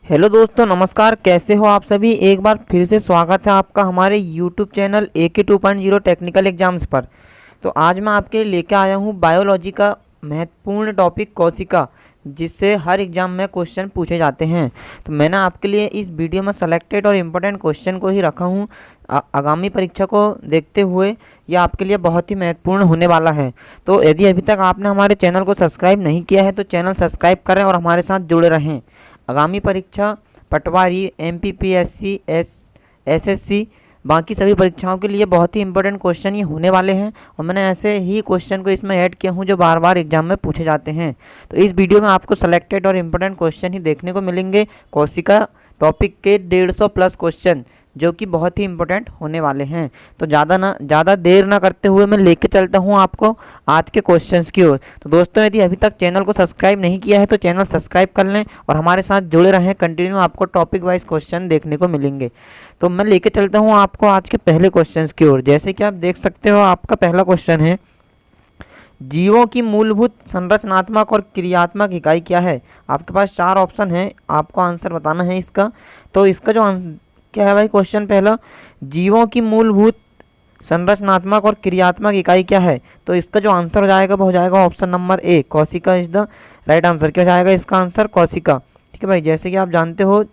Hello दोस्तों, नमस्कार। कैसे हो आप सभी। एक बार फिर से स्वागत है आपका हमारे YouTube channel AK 2.0 technical exams पर। तो आज मैं आपके लिए लेके आया हूँ बायोलॉजी का महत्वपूर्ण टॉपिक कोशिका, जिससे हर एग्जाम में क्वेश्चन पूछे जाते हैं। तो मैंने आपके लिए इस वीडियो में सेलेक्टेड और इम्पोर्टेंट क्वेश्चन को ही रखा हूँ। आगामी परीक्षा को देखते हुए यह आपके लिए बहुत ही महत्वपूर्ण होने वाला है। तो यदि अभी तक आपने हमारे चैनल को सब्सक्राइब नहीं किया है तो चैनल सब्सक्राइब करें और हमारे साथ जुड़े रहें। आगामी परीक्षा पटवारी, MPPSC, SSC, बाकी सभी परीक्षाओं के लिए बहुत ही इंपॉर्टेंट क्वेश्चन ये होने वाले हैं और मैंने ऐसे ही क्वेश्चन को इसमें ऐड किया हूँ जो बार बार एग्जाम में पूछे जाते हैं। तो इस वीडियो में आपको सेलेक्टेड और इम्पोर्टेंट क्वेश्चन ही देखने को मिलेंगे। कोशिका टॉपिक के 150 प्लस क्वेश्चन जो कि बहुत ही इंपॉर्टेंट होने वाले हैं। तो ज़्यादा देर ना करते हुए मैं लेके चलता हूँ आपको आज के क्वेश्चंस की ओर। तो दोस्तों, यदि अभी तक चैनल को सब्सक्राइब नहीं किया है तो चैनल सब्सक्राइब कर लें और हमारे साथ जुड़े रहें। कंटिन्यू आपको टॉपिक वाइज क्वेश्चन देखने को मिलेंगे। तो मैं लेके चलता हूँ आपको आज के पहले क्वेश्चन की ओर। जैसे कि आप देख सकते हो, आपका पहला क्वेश्चन है, जीवों की मूलभूत संरचनात्मक और क्रियात्मक इकाई क्या है। आपके पास 4 ऑप्शन है, आपको आंसर बताना है इसका। तो इसका जो क्या है भाई, क्वेश्चन पहला, जीवों की मूलभूत संरचनात्मक और क्रियात्मक इकाई क्या है। तो इसका जो आंसर हो जाएगा वो हो जाएगा ऑप्शन नंबर ए, कोशिका इज द राइट आंसर। क्या हो जाएगा इसका आंसर, कोशिका। ठीक है भाई, जैसे कि आप जानते हो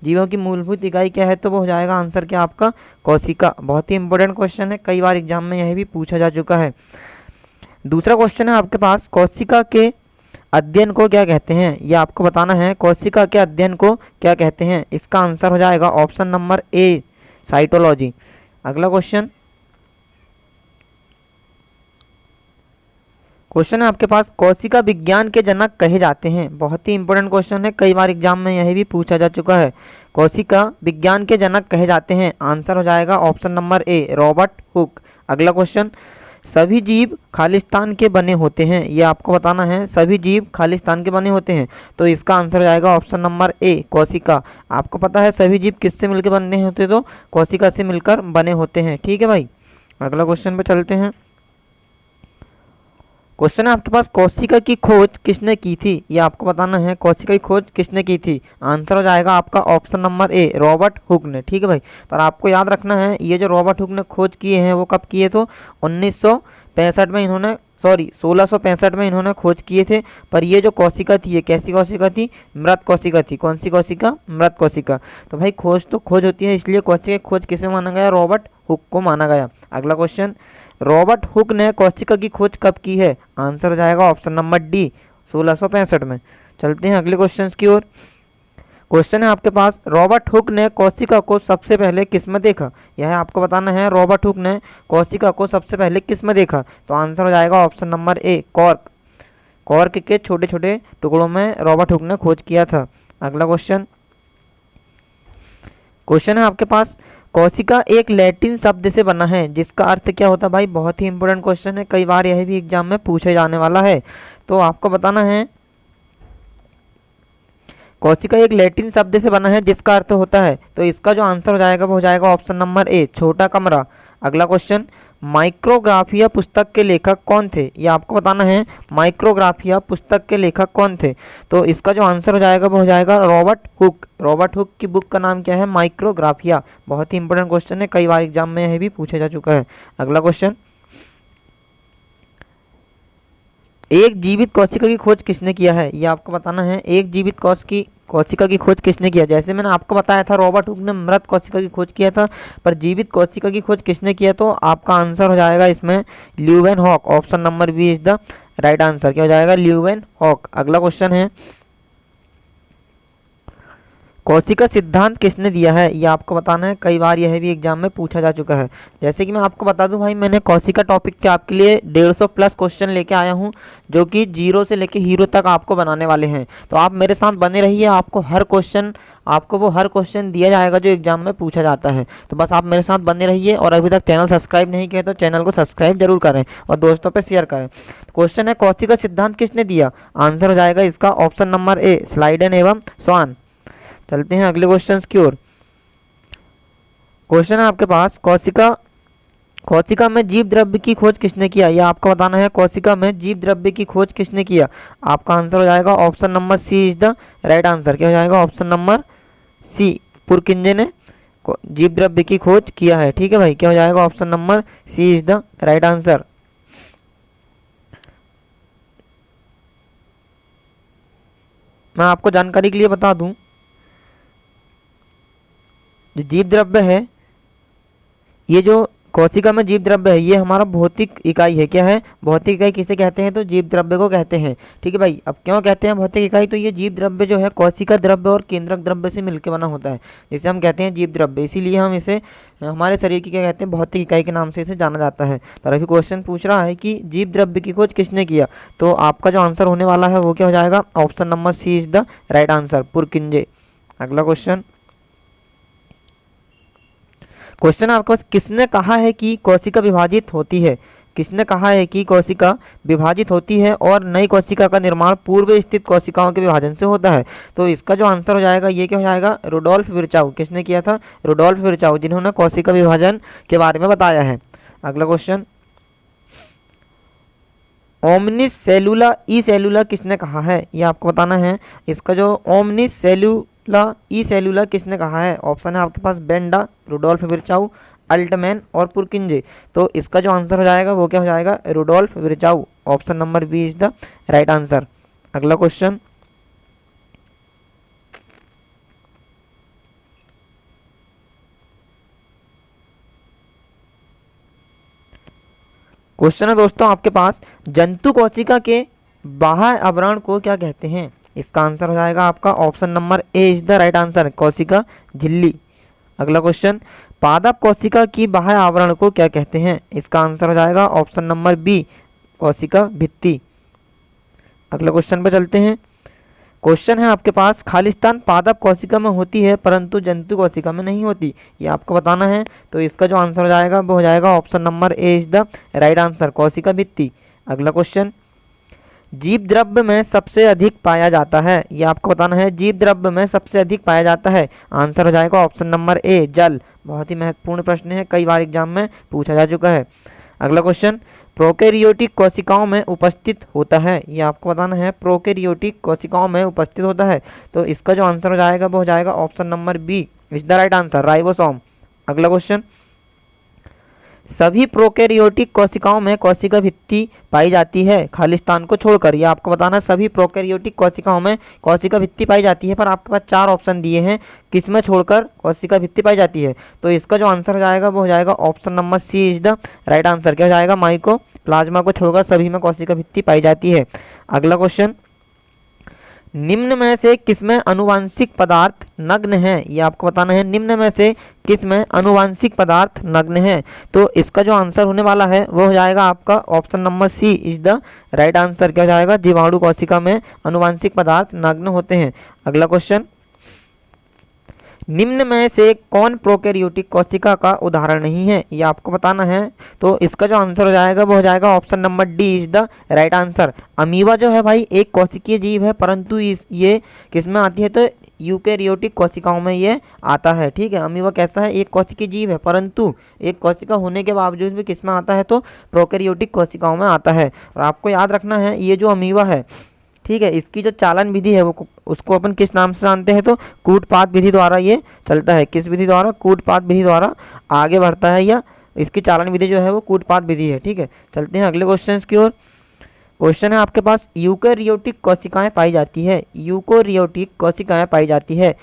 जीवों की मूलभूत इकाई क्या है, तो वो हो जाएगा आंसर क्या आपका, कोशिका। बहुत ही इंपॉर्टेंट क्वेश्चन है, कई बार एग्जाम में यह भी पूछा जा चुका है। दूसरा क्वेश्चन है आपके पास, कोशिका के अध्ययन को क्या कहते हैं। ये आपको बताना है, कोशिका के अध्ययन को क्या कहते हैं। इसका आंसर हो जाएगा ऑप्शन नंबर ए, साइटोलॉजी। अगला क्वेश्चन है आपके पास, कोशिका विज्ञान के जनक कहे जाते हैं। बहुत ही इंपॉर्टेंट क्वेश्चन है, कई बार एग्जाम में यह भी पूछा जा चुका है। कोशिका विज्ञान के जनक कहे जाते हैं, आंसर हो जाएगा ऑप्शन नंबर ए, रॉबर्ट हुक। अगला क्वेश्चन, सभी जीव खालिस्तान के बने होते हैं। ये आपको बताना है, सभी जीव खालिस्तान के बने होते हैं। तो इसका आंसर हो जाएगा ऑप्शन नंबर ए, कोशिका। आपको पता है सभी जीव किससे मिलकर बने होते हैं, तो कोशिका से मिलकर बने होते हैं। ठीक है भाई, अगला क्वेश्चन पे चलते हैं। क्वेश्चन है आपके पास, कोशिका की खोज किसने की थी। ये आपको बताना है, कोशिका की खोज किसने की थी। आंसर हो जाएगा आपका ऑप्शन नंबर ए, रॉबर्ट हुक ने। ठीक है भाई, पर आपको याद रखना है, ये जो रॉबर्ट हुक ने खोज किए हैं वो कब किए, तो 1965 में इन्होंने 1665 में इन्होंने खोज किए थे। पर ये जो कोशिका थी, ये कैसी कोशिका थी, मृत कोशिका थी। कौन सी कोशिका, मृत कोशिका। तो भाई खोज तो खोज होती है, इसलिए कोशिका की खोज किसे माना गया, रॉबर्ट हुक को माना गया। अगला क्वेश्चन, रॉबर्ट हुक ने कोशिका की खोज कब की है। आंसर हो जाएगा ऑप्शन नंबर डी, 1665 में। चलते हैं अगले क्वेश्चन की ओर। क्वेश्चन है आपके पास, रॉबर्ट हुक ने कोशिका को सबसे पहले किस में देखा। यह आपको बताना है, रॉबर्ट हुक ने कोशिका को सबसे पहले किस में देखा। तो आंसर हो जाएगा ऑप्शन नंबर ए, कॉर्क। कॉर्क के छोटे छोटे टुकड़ों में रॉबर्ट हुक ने खोज किया था। अगला क्वेश्चन है आपके पास, कोशिका एक लैटिन शब्द से बना है, जिसका अर्थ क्या होता है भाई। बहुत ही इंपॉर्टेंट क्वेश्चन है, कई बार यह भी एग्जाम में पूछे जाने वाला है। तो आपको बताना है, कोशिका एक लैटिन शब्द से बना है जिसका अर्थ होता है। तो इसका जो आंसर हो जाएगा वो हो जाएगा ऑप्शन नंबर ए, छोटा कमरा। अगला क्वेश्चन, माइक्रोग्राफिया पुस्तक के लेखक कौन थे। ये आपको बताना है, माइक्रोग्राफिया पुस्तक के लेखक कौन थे। तो इसका जो आंसर हो जाएगा वो हो जाएगा रॉबर्ट हुक। रॉबर्ट हुक की बुक का नाम क्या है, माइक्रोग्राफिया। बहुत ही इंपॉर्टेंट क्वेश्चन है, कई बार एग्जाम में यह भी पूछा जा चुका है। अगला क्वेश्चन, एक जीवित कोशिका की खोज किसने किया है। ये आपको बताना है, एक जीवित कोशिका की खोज किसने किया। जैसे मैंने आपको बताया था, रॉबर्ट हुक ने मृत कोशिका की खोज किया था, पर जीवित कोशिका की खोज किसने किया। तो आपका आंसर हो जाएगा इसमें Leeuwenhoek. Option number B is the right answer. क्या हो जाएगा, ल्यूवेनहॉक। अगला क्वेश्चन है, कोशिका सिद्धांत किसने दिया है। ये आपको बताना है, कई बार यह भी एग्जाम में पूछा जा चुका है। जैसे कि मैं आपको बता दूं भाई, मैंने कोशिका टॉपिक के आपके लिए 150 प्लस क्वेश्चन लेके आया हूं, जो कि 0 से लेके हीरो तक आपको बनाने वाले हैं। तो आप मेरे साथ बने रहिए, आपको वो हर क्वेश्चन दिया जाएगा जो एग्जाम में पूछा जाता है। तो बस आप मेरे साथ बने रहिए, और अभी तक चैनल सब्सक्राइब नहीं किया तो चैनल को सब्सक्राइब जरूर करें और दोस्तों पर शेयर करें। क्वेश्चन है, कोशिका सिद्धांत किसने दिया। आंसर हो जाएगा इसका ऑप्शन नंबर ए, स्लाइडन एवं स्वान। चलते हैं अगले क्वेश्चन की ओर। क्वेश्चन है आपके पास, कोशिका में जीव द्रव्य की खोज किसने किया। यह आपको बताना है, कोशिका में जीव द्रव्य की खोज किसने किया। आपका आंसर हो जाएगा option number C is the right answer. क्या हो जाएगा, ऑप्शन नंबर सी, पुरकिंजे ने जीव द्रव्य की खोज किया है। ठीक है भाई, क्या हो जाएगा? Option number C is the right answer. मैं आपको जानकारी के लिए बता दूं, जो जीव द्रव्य है, ये जो कोशिका में जीव द्रव्य है, ये हमारा भौतिक इकाई है। क्या है? भौतिक इकाई किसे कहते हैं? तो जीव द्रव्य को कहते हैं। ठीक है भाई, अब क्यों कहते हैं भौतिक इकाई? तो ये जीव द्रव्य जो है कोशिका द्रव्य और केंद्रक द्रव्य से मिलकर बना होता है, जिसे हम कहते हैं जीव द्रव्य। इसीलिए हम इसे हमारे शरीर की क्या कहते हैं? भौतिक इकाई के नाम से इसे जाना जाता है। पर अभी क्वेश्चन पूछ रहा है कि जीव द्रव्य की खोज किसने किया, तो आपका जो आंसर होने वाला है वो क्या हो जाएगा? Option number C is the right answer, Purkinje. अगला क्वेश्चन है आपके पास, किसने कहा है कि कोशिका विभाजित होती है? किसने कहा है कि कोशिका विभाजित होती है और नई कोशिका का निर्माण पूर्व स्थित कोशिकाओं के विभाजन से होता है? तो इसका जो आंसर हो जाएगा ये क्या हो जाएगा? रुडोल्फ विर्चाउ। किसने किया था? रुडोल्फ विर्चाउ, जिन्होंने कोशिका विभाजन के बारे में बताया है। अगला क्वेश्चन, ओमनिस सेलुला ई सेलुला किसने कहा है? ये आपको बताना है। इसका जो ओमनिस सेलुला ई सेलुला किसने कहा है? ऑप्शन है आपके पास बेंडा, रुडोल्फ विर्चाउ, अल्टमैन और पुरकिंजे। तो इसका जो आंसर हो जाएगा वो क्या हो जाएगा? Rudolf Virchow. Option number B is the right answer. अगला क्वेश्चन, है दोस्तों आपके पास, जंतु कोशिका के बाह्य आवरण को क्या कहते हैं? इसका आंसर हो जाएगा आपका option number A is the right answer, कोशिका झिल्ली। अगला क्वेश्चन, पादप कोशिका की बाह्य आवरण को क्या कहते हैं? इसका आंसर हो जाएगा ऑप्शन नंबर बी, कोशिका भित्ति। अगले क्वेश्चन पर चलते हैं। क्वेश्चन है आपके पास, खालिस्तान पादप कोशिका में होती है परंतु जंतु कोशिका में नहीं होती, ये आपको बताना है। तो इसका जो आंसर हो जाएगा वो हो जाएगा option number A is the right answer, कोशिका भित्ति। अगला क्वेश्चन, जीव द्रव्य में सबसे अधिक पाया जाता है, ये आपको बताना है। जीव द्रव्य में सबसे अधिक पाया जाता है, आंसर हो जाएगा ऑप्शन नंबर ए, जल। बहुत ही महत्वपूर्ण प्रश्न है, कई बार एग्जाम में पूछा जा चुका है। अगला क्वेश्चन, प्रोकैरियोटिक कोशिकाओं में उपस्थित होता है, ये आपको बताना है। प्रोकैरियोटिक कोशिकाओं में उपस्थित होता है, तो इसका जो आंसर हो जाएगा वो हो जाएगा option number B is the right answer, ribosome. अगला क्वेश्चन, सभी प्रोकैरियोटिक कोशिकाओं में कोशिका भित्ति पाई जाती है खालिस्तान को छोड़कर, ये आपको बताना। सभी प्रोकैरियोटिक कोशिकाओं में कोशिका भित्ति पाई जाती है, पर आपके पास 4 ऑप्शन दिए हैं किसमें छोड़कर कोशिका भित्ति पाई जाती है। तो इसका जो आंसर हो जाएगा वो हो जाएगा option number C is the right answer. क्या हो जाएगा? माइको प्लाज्मा को छोड़कर सभी में कोशिका भित्ति पाई जाती है। अगला क्वेश्चन, निम्न में से किसमें अनुवांशिक पदार्थ नग्न है, ये आपको बताना है। निम्न में से किसमें अनुवांशिक पदार्थ नग्न है? तो इसका जो आंसर होने वाला है वो हो जाएगा आपका option number C is the right answer. क्या हो जाएगा? जीवाणु कोशिका में अनुवांशिक पदार्थ नग्न होते हैं। अगला क्वेश्चन, निम्न में से कौन प्रोकैरियोटिक कोशिका का उदाहरण नहीं है, ये आपको बताना है। तो इसका जो आंसर हो जाएगा वो हो जाएगा option number D is the right answer. Amoeba जो है भाई एक कोशिकीय जीव है, परंतु ये किस में आती है? तो यूकैरियोटिक कोशिकाओं में ये आता है। ठीक है, अमीबा कैसा है? एक कोशिकीय जीव है, परंतु एक कोशिका होने के बावजूद भी किस में आता है? तो प्रोकैरियोटिक कोशिकाओं में आता है। और आपको याद रखना है, ये जो अमीबा है, ठीक है, इसकी जो चालन विधि है वो उसको अपन किस नाम से जानते हैं? तो कूटपात विधि द्वारा ये चलता है। किस विधि द्वारा? कूटपात विधि द्वारा आगे बढ़ता है, या इसकी चालन विधि जो है वो कूटपात विधि है। ठीक है, चलते हैं अगले क्वेश्चन की ओर। क्वेश्चन है आपके पास, यूकैरियोटिक कोशिकाएं पाई जाती है, यूकैरियोटिक कोशिकाएं पाई जाती है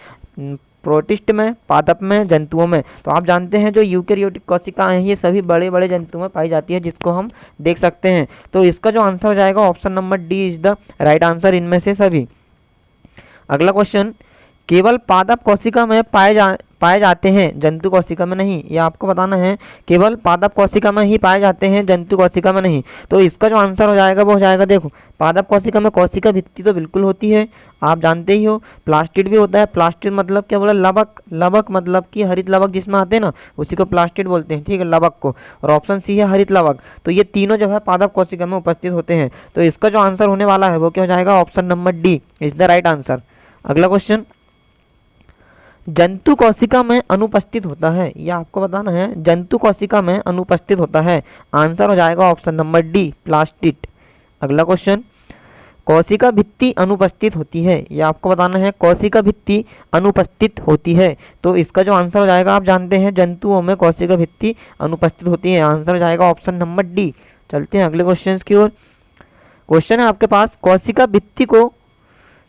प्रोटिस्ट में, पादप में, जंतुओं में। तो आप जानते हैं जो यूकैरियोटिक कोशिकाएं हैं ये सभी बड़े बड़े जंतुओं में पाई जाती है, जिसको हम देख सकते हैं। तो इसका जो आंसर हो जाएगा option number D is the right answer, इनमें से सभी। अगला क्वेश्चन, केवल पादप कोशिका में पाए जाते हैं, जंतु कोशिका में नहीं, ये आपको बताना है। केवल पादप कोशिका में ही पाए जाते हैं, जंतु कोशिका में नहीं। तो इसका जो आंसर हो जाएगा वो हो जाएगा, देखो, पादप कोशिका में कोशिका भित्ति तो बिल्कुल होती है, आप जानते ही हो। प्लास्टिड भी होता है। प्लास्टिड मतलब क्या बोला? लवक। लवक मतलब कि हरित लवक जिसमें आते हैं ना, उसी को प्लास्टिड बोलते हैं। ठीक है, लवक को। और ऑप्शन सी है हरित लवक। तो ये तीनों जो है पादप कोशिका में उपस्थित होते हैं। तो इसका जो आंसर होने वाला है वो क्या हो जाएगा? Option number D is the right answer. अगला क्वेश्चन, जंतु कोशिका में अनुपस्थित होता है, यह आपको बताना है। जंतु कोशिका में अनुपस्थित होता है, आंसर हो जाएगा ऑप्शन नंबर डी, प्लास्टिड। अगला क्वेश्चन, कोशिका भित्ति अनुपस्थित होती है, ये आपको बताना है। कोशिका भित्ति अनुपस्थित होती है, तो इसका जो आंसर हो जाएगा आप जानते हैं, जंतुओं में कोशिका भित्ति अनुपस्थित होती है। आंसर हो जाएगा ऑप्शन नंबर डी। चलते हैं अगले क्वेश्चन की ओर। क्वेश्चन है आपके पास, कोशिका भित्ति को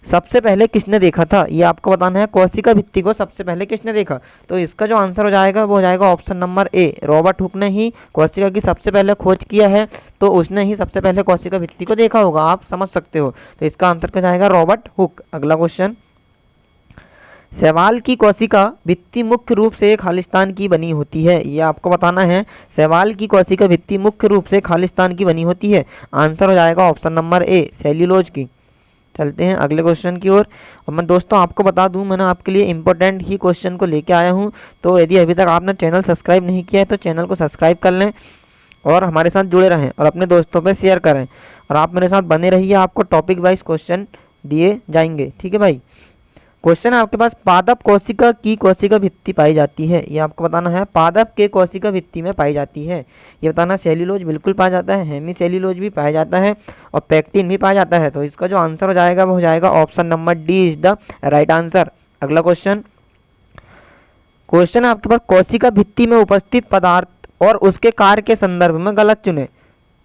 सबसे पहले किसने देखा था, ये आपको बताना है। कोशिका भित्ति को सबसे पहले किसने देखा, तो इसका जो आंसर हो जाएगा वो हो जाएगा ऑप्शन नंबर ए। रॉबर्ट हुक ने ही कोशिका की सबसे पहले खोज किया है, तो उसने ही सबसे पहले कोशिका भित्ति को देखा होगा, आप समझ सकते हो। तो इसका आंसर क्या जाएगा, रॉबर्ट हुक। अगला क्वेश्चन, शैवाल की कोशिका भित्ति मुख्य रूप से खालिस्तान की बनी होती है, ये आपको बताना है। शैवाल की कोशिका भित्ति मुख्य रूप से खालिस्तान की बनी होती है। आंसर हो जाएगा ऑप्शन नंबर ए, सेल्यूलोज की। चलते हैं अगले क्वेश्चन की ओर। और मैं दोस्तों आपको बता दूं, मैंने आपके लिए इंपॉर्टेंट ही क्वेश्चन को लेके आया हूं, तो यदि अभी तक आपने चैनल सब्सक्राइब नहीं किया है तो चैनल को सब्सक्राइब कर लें और हमारे साथ जुड़े रहें और अपने दोस्तों पे शेयर करें, और आप मेरे साथ बने रहिए, आपको टॉपिक वाइज क्वेश्चन दिए जाएंगे, ठीक है भाई। क्वेश्चन है आपके पास, पादप कोशिका की कोशिका भित्ति पाई जाती है, ये आपको बताना है। पादप के कोशिका भित्ति में पाई जाती है, ये बताना। सेल्यूलोज बिल्कुल पाया जाता है, हेमी सेल्यूलोज भी पाया जाता है और पैक्टिन भी पाया जाता है। तो इसका जो आंसर हो जाएगा वो हो जाएगा option number D is the right answer. अगला क्वेश्चन, क्वेश्चन है आपके पास, कोशिका भित्ति में उपस्थित पदार्थ और उसके कार्य के संदर्भ में गलत चुने।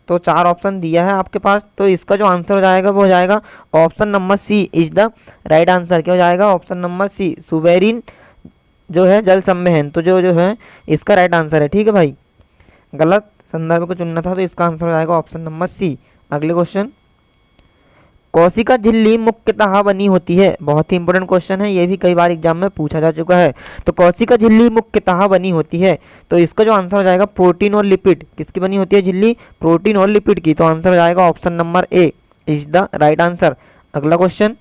तो 4 ऑप्शन दिया है आपके पास, तो इसका जो आंसर हो जाएगा वो हो जाएगा option number C is the right answer. क्या हो जाएगा, ऑप्शन नंबर सी, सुबेरिन जो है जल संवहन, तो जो है इसका राइट आंसर है, ठीक है भाई। गलत संदर्भ को चुनना था, तो इसका आंसर हो जाएगा ऑप्शन नंबर सी। अगले क्वेश्चन, कोशिका झिल्ली मुख्यतः बनी होती है, बहुत ही इंपॉर्टेंट क्वेश्चन है, ये भी कई बार एग्जाम में पूछा जा चुका है। तो कोशिका झिल्ली मुख्यतः बनी होती है, तो इसका जो आंसर हो जाएगा प्रोटीन और लिपिड। किसकी बनी होती है झिल्ली, प्रोटीन और लिपिड की। तो आंसर हो जाएगा option number A is the right answer. अगला क्वेश्चन,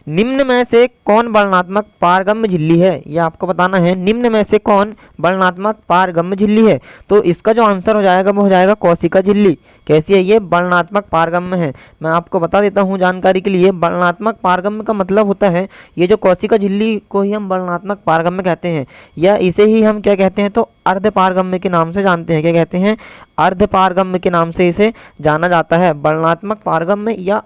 निम्न में से कौन वर्णनात्मक पारगम्य झिल्ली है, यह आपको बताना है। निम्न में से कौन वर्णनात्मक पारगम्य झिल्ली है, तो इसका जो आंसर हो जाएगा वो हो जाएगा कोशिका झिल्ली। कैसी है ये, वर्णनात्मक पारगम्य है। मैं आपको बता देता हूँ जानकारी के लिए, वर्णनात्मक पारगम्य का मतलब होता है, ये जो कोशिका झिल्ली को ही हम वर्णनात्मक पारगम्य कहते हैं, या इसे ही हम क्या कहते हैं, तो अर्ध पारगम्य के नाम से जानते हैं। क्या कहते हैं, अर्ध पारगम्य के नाम से इसे जाना जाता है। वर्णनात्मक पारगम्य या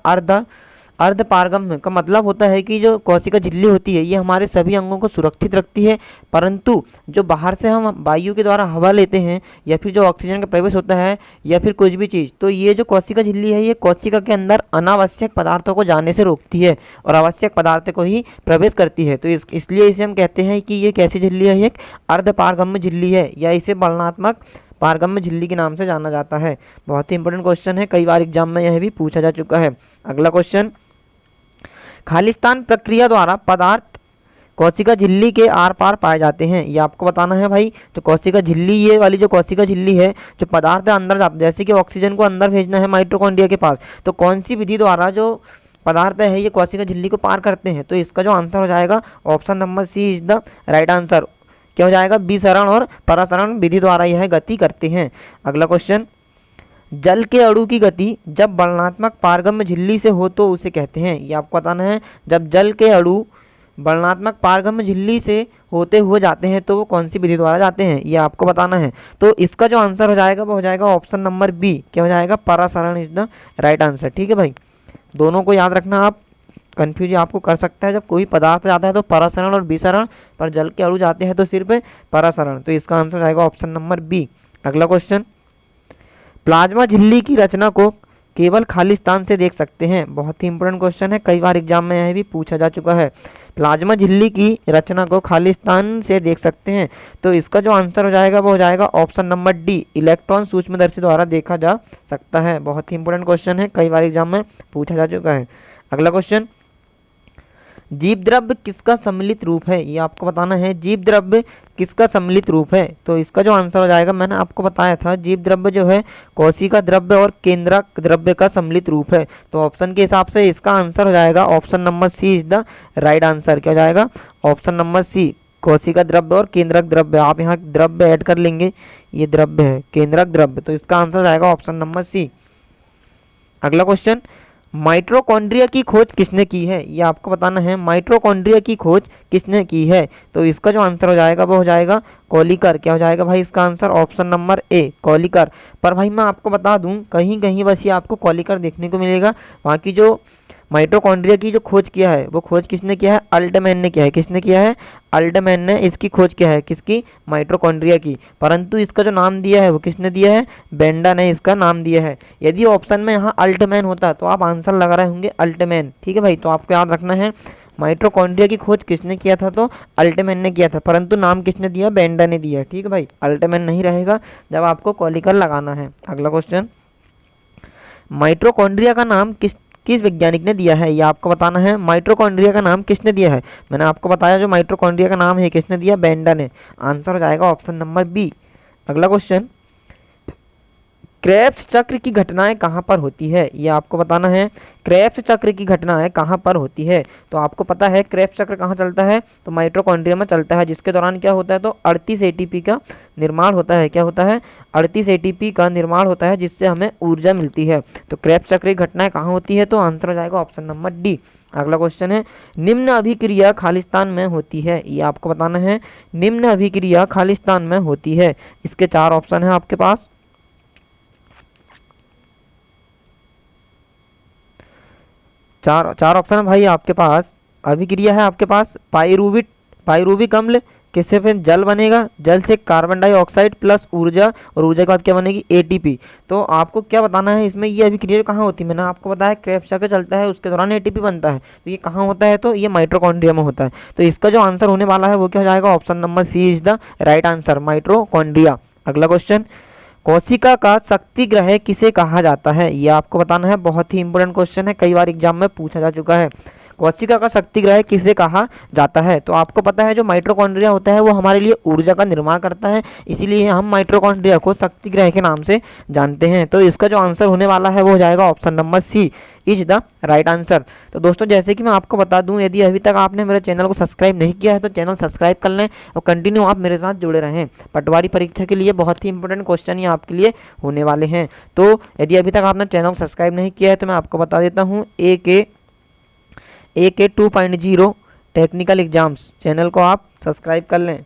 अर्ध पारगम्य का मतलब होता है कि जो कोशिका झिल्ली होती है ये हमारे सभी अंगों को सुरक्षित रखती है, परंतु जो बाहर से हम वायु के द्वारा हवा लेते हैं या फिर जो ऑक्सीजन का प्रवेश होता है या फिर कुछ भी चीज़, तो ये जो कोशिका झिल्ली है ये कोशिका के अंदर अनावश्यक पदार्थों को जाने से रोकती है और आवश्यक पदार्थ को ही प्रवेश करती है। तो इसलिए इसे हम कहते हैं कि ये कैसी झिल्ली है, एक अर्ध पारगम्य झिल्ली है, या इसे वर्णनात्मक पारगम्य झिल्ली के नाम से जाना जाता है। बहुत ही इंपॉर्टेंट क्वेश्चन है, कई बार एग्जाम में यह भी पूछा जा चुका है। अगला क्वेश्चन, खालिस्तान प्रक्रिया द्वारा पदार्थ कोशिका झिल्ली के आर पार पाए जाते हैं, ये आपको बताना है भाई। तो कोशिका झिल्ली, ये वाली जो कोशिका झिल्ली है, जो पदार्थ अंदर जाते, जैसे कि ऑक्सीजन को अंदर भेजना है माइटोकॉन्ड्रिया के पास, तो कौन सी विधि द्वारा जो पदार्थ है ये कोशिका झिल्ली को पार करते हैं, तो इसका जो आंसर हो जाएगा option number C is the right answer. क्या हो जाएगा, विसरण और परासरण विधि द्वारा यह गति करते हैं। अगला क्वेश्चन, जल के अणु की गति जब वर्णनात्मक पारगम्य झिल्ली से हो तो उसे कहते हैं, ये आपको बताना है। जब जल के अणु वर्णनात्मक पारगम्य झिल्ली से होते हुए जाते हैं तो वो कौन सी विधि द्वारा जाते हैं, ये आपको बताना है। तो इसका जो आंसर हो जाएगा वो हो जाएगा ऑप्शन नंबर बी। क्या हो जाएगा, परासरण इज द राइट आंसर, ठीक है भाई। दोनों को याद रखना, आप कन्फ्यूज आपको कर सकता है, जब कोई पदार्थ जाता है तो परासरण और विसरण, पर जल के अणु जाते हैं तो सिर्फ परासरण। तो इसका आंसर आएगा ऑप्शन नंबर बी। अगला क्वेश्चन, प्लाज्मा झिल्ली की रचना को केवल खालिस्तान से देख सकते हैं, बहुत ही इंपॉर्टेंट क्वेश्चन है, कई बार एग्जाम में यह भी पूछा जा चुका है। प्लाज्मा झिल्ली की रचना को खालिस्तान से देख सकते हैं, तो इसका जो आंसर हो जाएगा वो हो जाएगा ऑप्शन नंबर डी, इलेक्ट्रॉन सूक्ष्मदर्शी द्वारा देखा जा सकता है। बहुत ही इंपॉर्टेंट क्वेश्चन है, कई बार एग्जाम में पूछा जा चुका है। अगला क्वेश्चन, जीव द्रव्य किसका सम्मिलित रूप है, ये आपको बताना है। जीव द्रव्य किसका सम्मिलित रूप है, तो इसका जो आंसर हो जाएगा, मैंने आपको बताया था, जीव द्रव्य जो है कोशिका द्रव्य और केंद्रक द्रव्य का सम्मिलित रूप है। तो ऑप्शन के हिसाब से इसका आंसर हो जाएगा option number C is the right answer. क्या हो जाएगा, ऑप्शन नंबर सी, कोशिका द्रव्य और केंद्रक द्रव्य। आप यहाँ द्रव्य ऐड कर लेंगे, ये द्रव्य है, केंद्रक द्रव्य, तो इसका आंसर आएगा ऑप्शन नंबर सी। अगला क्वेश्चन, माइटोकॉन्ड्रिया की खोज किसने की है, ये आपको बताना है। माइटोकॉन्ड्रिया की खोज किसने की है, तो इसका जो आंसर हो जाएगा वो हो जाएगा कोलिकर। क्या हो जाएगा भाई इसका आंसर, ऑप्शन नंबर ए कोलिकर। पर भाई मैं आपको बता दूं, कहीं कहीं बस ये आपको कोलिकर देखने को मिलेगा, बाकी जो माइटोकॉन्ड्रिया की जो खोज किया है वो खोज किसने किया है, अल्टमैन ने किया है। किसने किया है, अल्टमैन ने इसकी खोज किया है, किसकी, माइटोकॉन्ड्रिया की। परंतु इसका जो नाम दिया है वो किसने दिया है, बेंडा ने इसका नाम दिया है। यदि ऑप्शन में यहाँ अल्टमैन होता तो आप आंसर लगा रहे होंगे अल्टमैन, ठीक है भाई। तो आपको याद रखना है माइटोकॉन्ड्रिया की खोज किसने किया था, तो अल्टमैन ने किया था, परंतु नाम किसने दिया, बेंडा ने दिया, ठीक है भाई। अल्टमैन नहीं रहेगा जब आपको कोलिकर लगाना है। अगला क्वेश्चन, माइटोकॉन्ड्रिया का नाम किस किस वैज्ञानिक ने दिया है, ये आपको बताना है। माइटोकॉन्ड्रिया का नाम किसने दिया है, मैंने आपको बताया जो माइटोकॉन्ड्रिया का नाम है किसने दिया, बेंडा ने। आंसर हो जाएगा ऑप्शन नंबर बी। अगला क्वेश्चन, क्रेब्स चक्र की घटनाएं कहाँ पर होती है, ये आपको बताना है। क्रेब्स चक्र की घटनाएं कहाँ पर होती है, तो आपको पता है क्रेब्स चक्र कहाँ चलता है, तो माइटोकॉन्ड्रिया में चलता है, जिसके दौरान क्या होता है, तो 38 एटीपी का निर्माण होता है। क्या होता है, 38 एटीपी का निर्माण होता है, जिससे हमें ऊर्जा मिलती है। तो क्रेब्स चक्र की घटनाएं कहाँ होती है, तो आंसर हो जाएगा ऑप्शन नंबर डी। अगला क्वेश्चन है, निम्न अभिक्रिया खालिस्तान में होती है, ये आपको बताना है। निम्न अभिक्रिया खालिस्तान में होती है, इसके 4 ऑप्शन है आपके पास। चार ऑप्शन है भाई आपके पास। अभिक्रिया है आपके पास पाइरूविक अम्ल, किससे फिर जल बनेगा, जल से कार्बन डाइऑक्साइड प्लस ऊर्जा, और ऊर्जा के बाद क्या बनेगी, एटीपी। तो आपको क्या बताना है इसमें, ये अभिक्रिया कहाँ होती है, मैंने आपको बताया क्रेब्स चक्र चलता है उसके दौरान एटीपी बनता है, तो ये कहाँ होता है, तो ये माइटोकॉन्ड्रिया में होता है। तो इसका जो आंसर होने वाला है वो क्या हो जाएगा, option number C is the right answer, mitochondria. अगला क्वेश्चन, कोशिका का शक्ति ग्रह किसे कहा जाता है, ये आपको बताना है। बहुत ही इंपॉर्टेंट क्वेश्चन है, कई बार एग्जाम में पूछा जा चुका है। कोशिका का शक्ति ग्रह किसे कहा जाता है, तो आपको पता है जो माइटोकॉन्ड्रिया होता है वो हमारे लिए ऊर्जा का निर्माण करता है, इसीलिए हम माइटोकॉन्ड्रिया को शक्ति ग्रह के नाम से जानते हैं। तो इसका जो आंसर होने वाला है वो हो जाएगा option number C is the right answer. तो दोस्तों जैसे कि मैं आपको बता दूं, यदि अभी तक आपने मेरे चैनल को सब्सक्राइब नहीं किया है तो चैनल सब्सक्राइब कर लें और कंटिन्यू आप मेरे साथ जुड़े रहें। पटवारी परीक्षा के लिए बहुत ही इंपॉर्टेंट क्वेश्चन ये आपके लिए होने वाले हैं। तो यदि अभी तक आपने चैनल को सब्सक्राइब नहीं किया है तो मैं आपको बता देता हूँ, AK 2.0 टेक्निकल एग्जाम्स चैनल को आप सब्सक्राइब कर लें।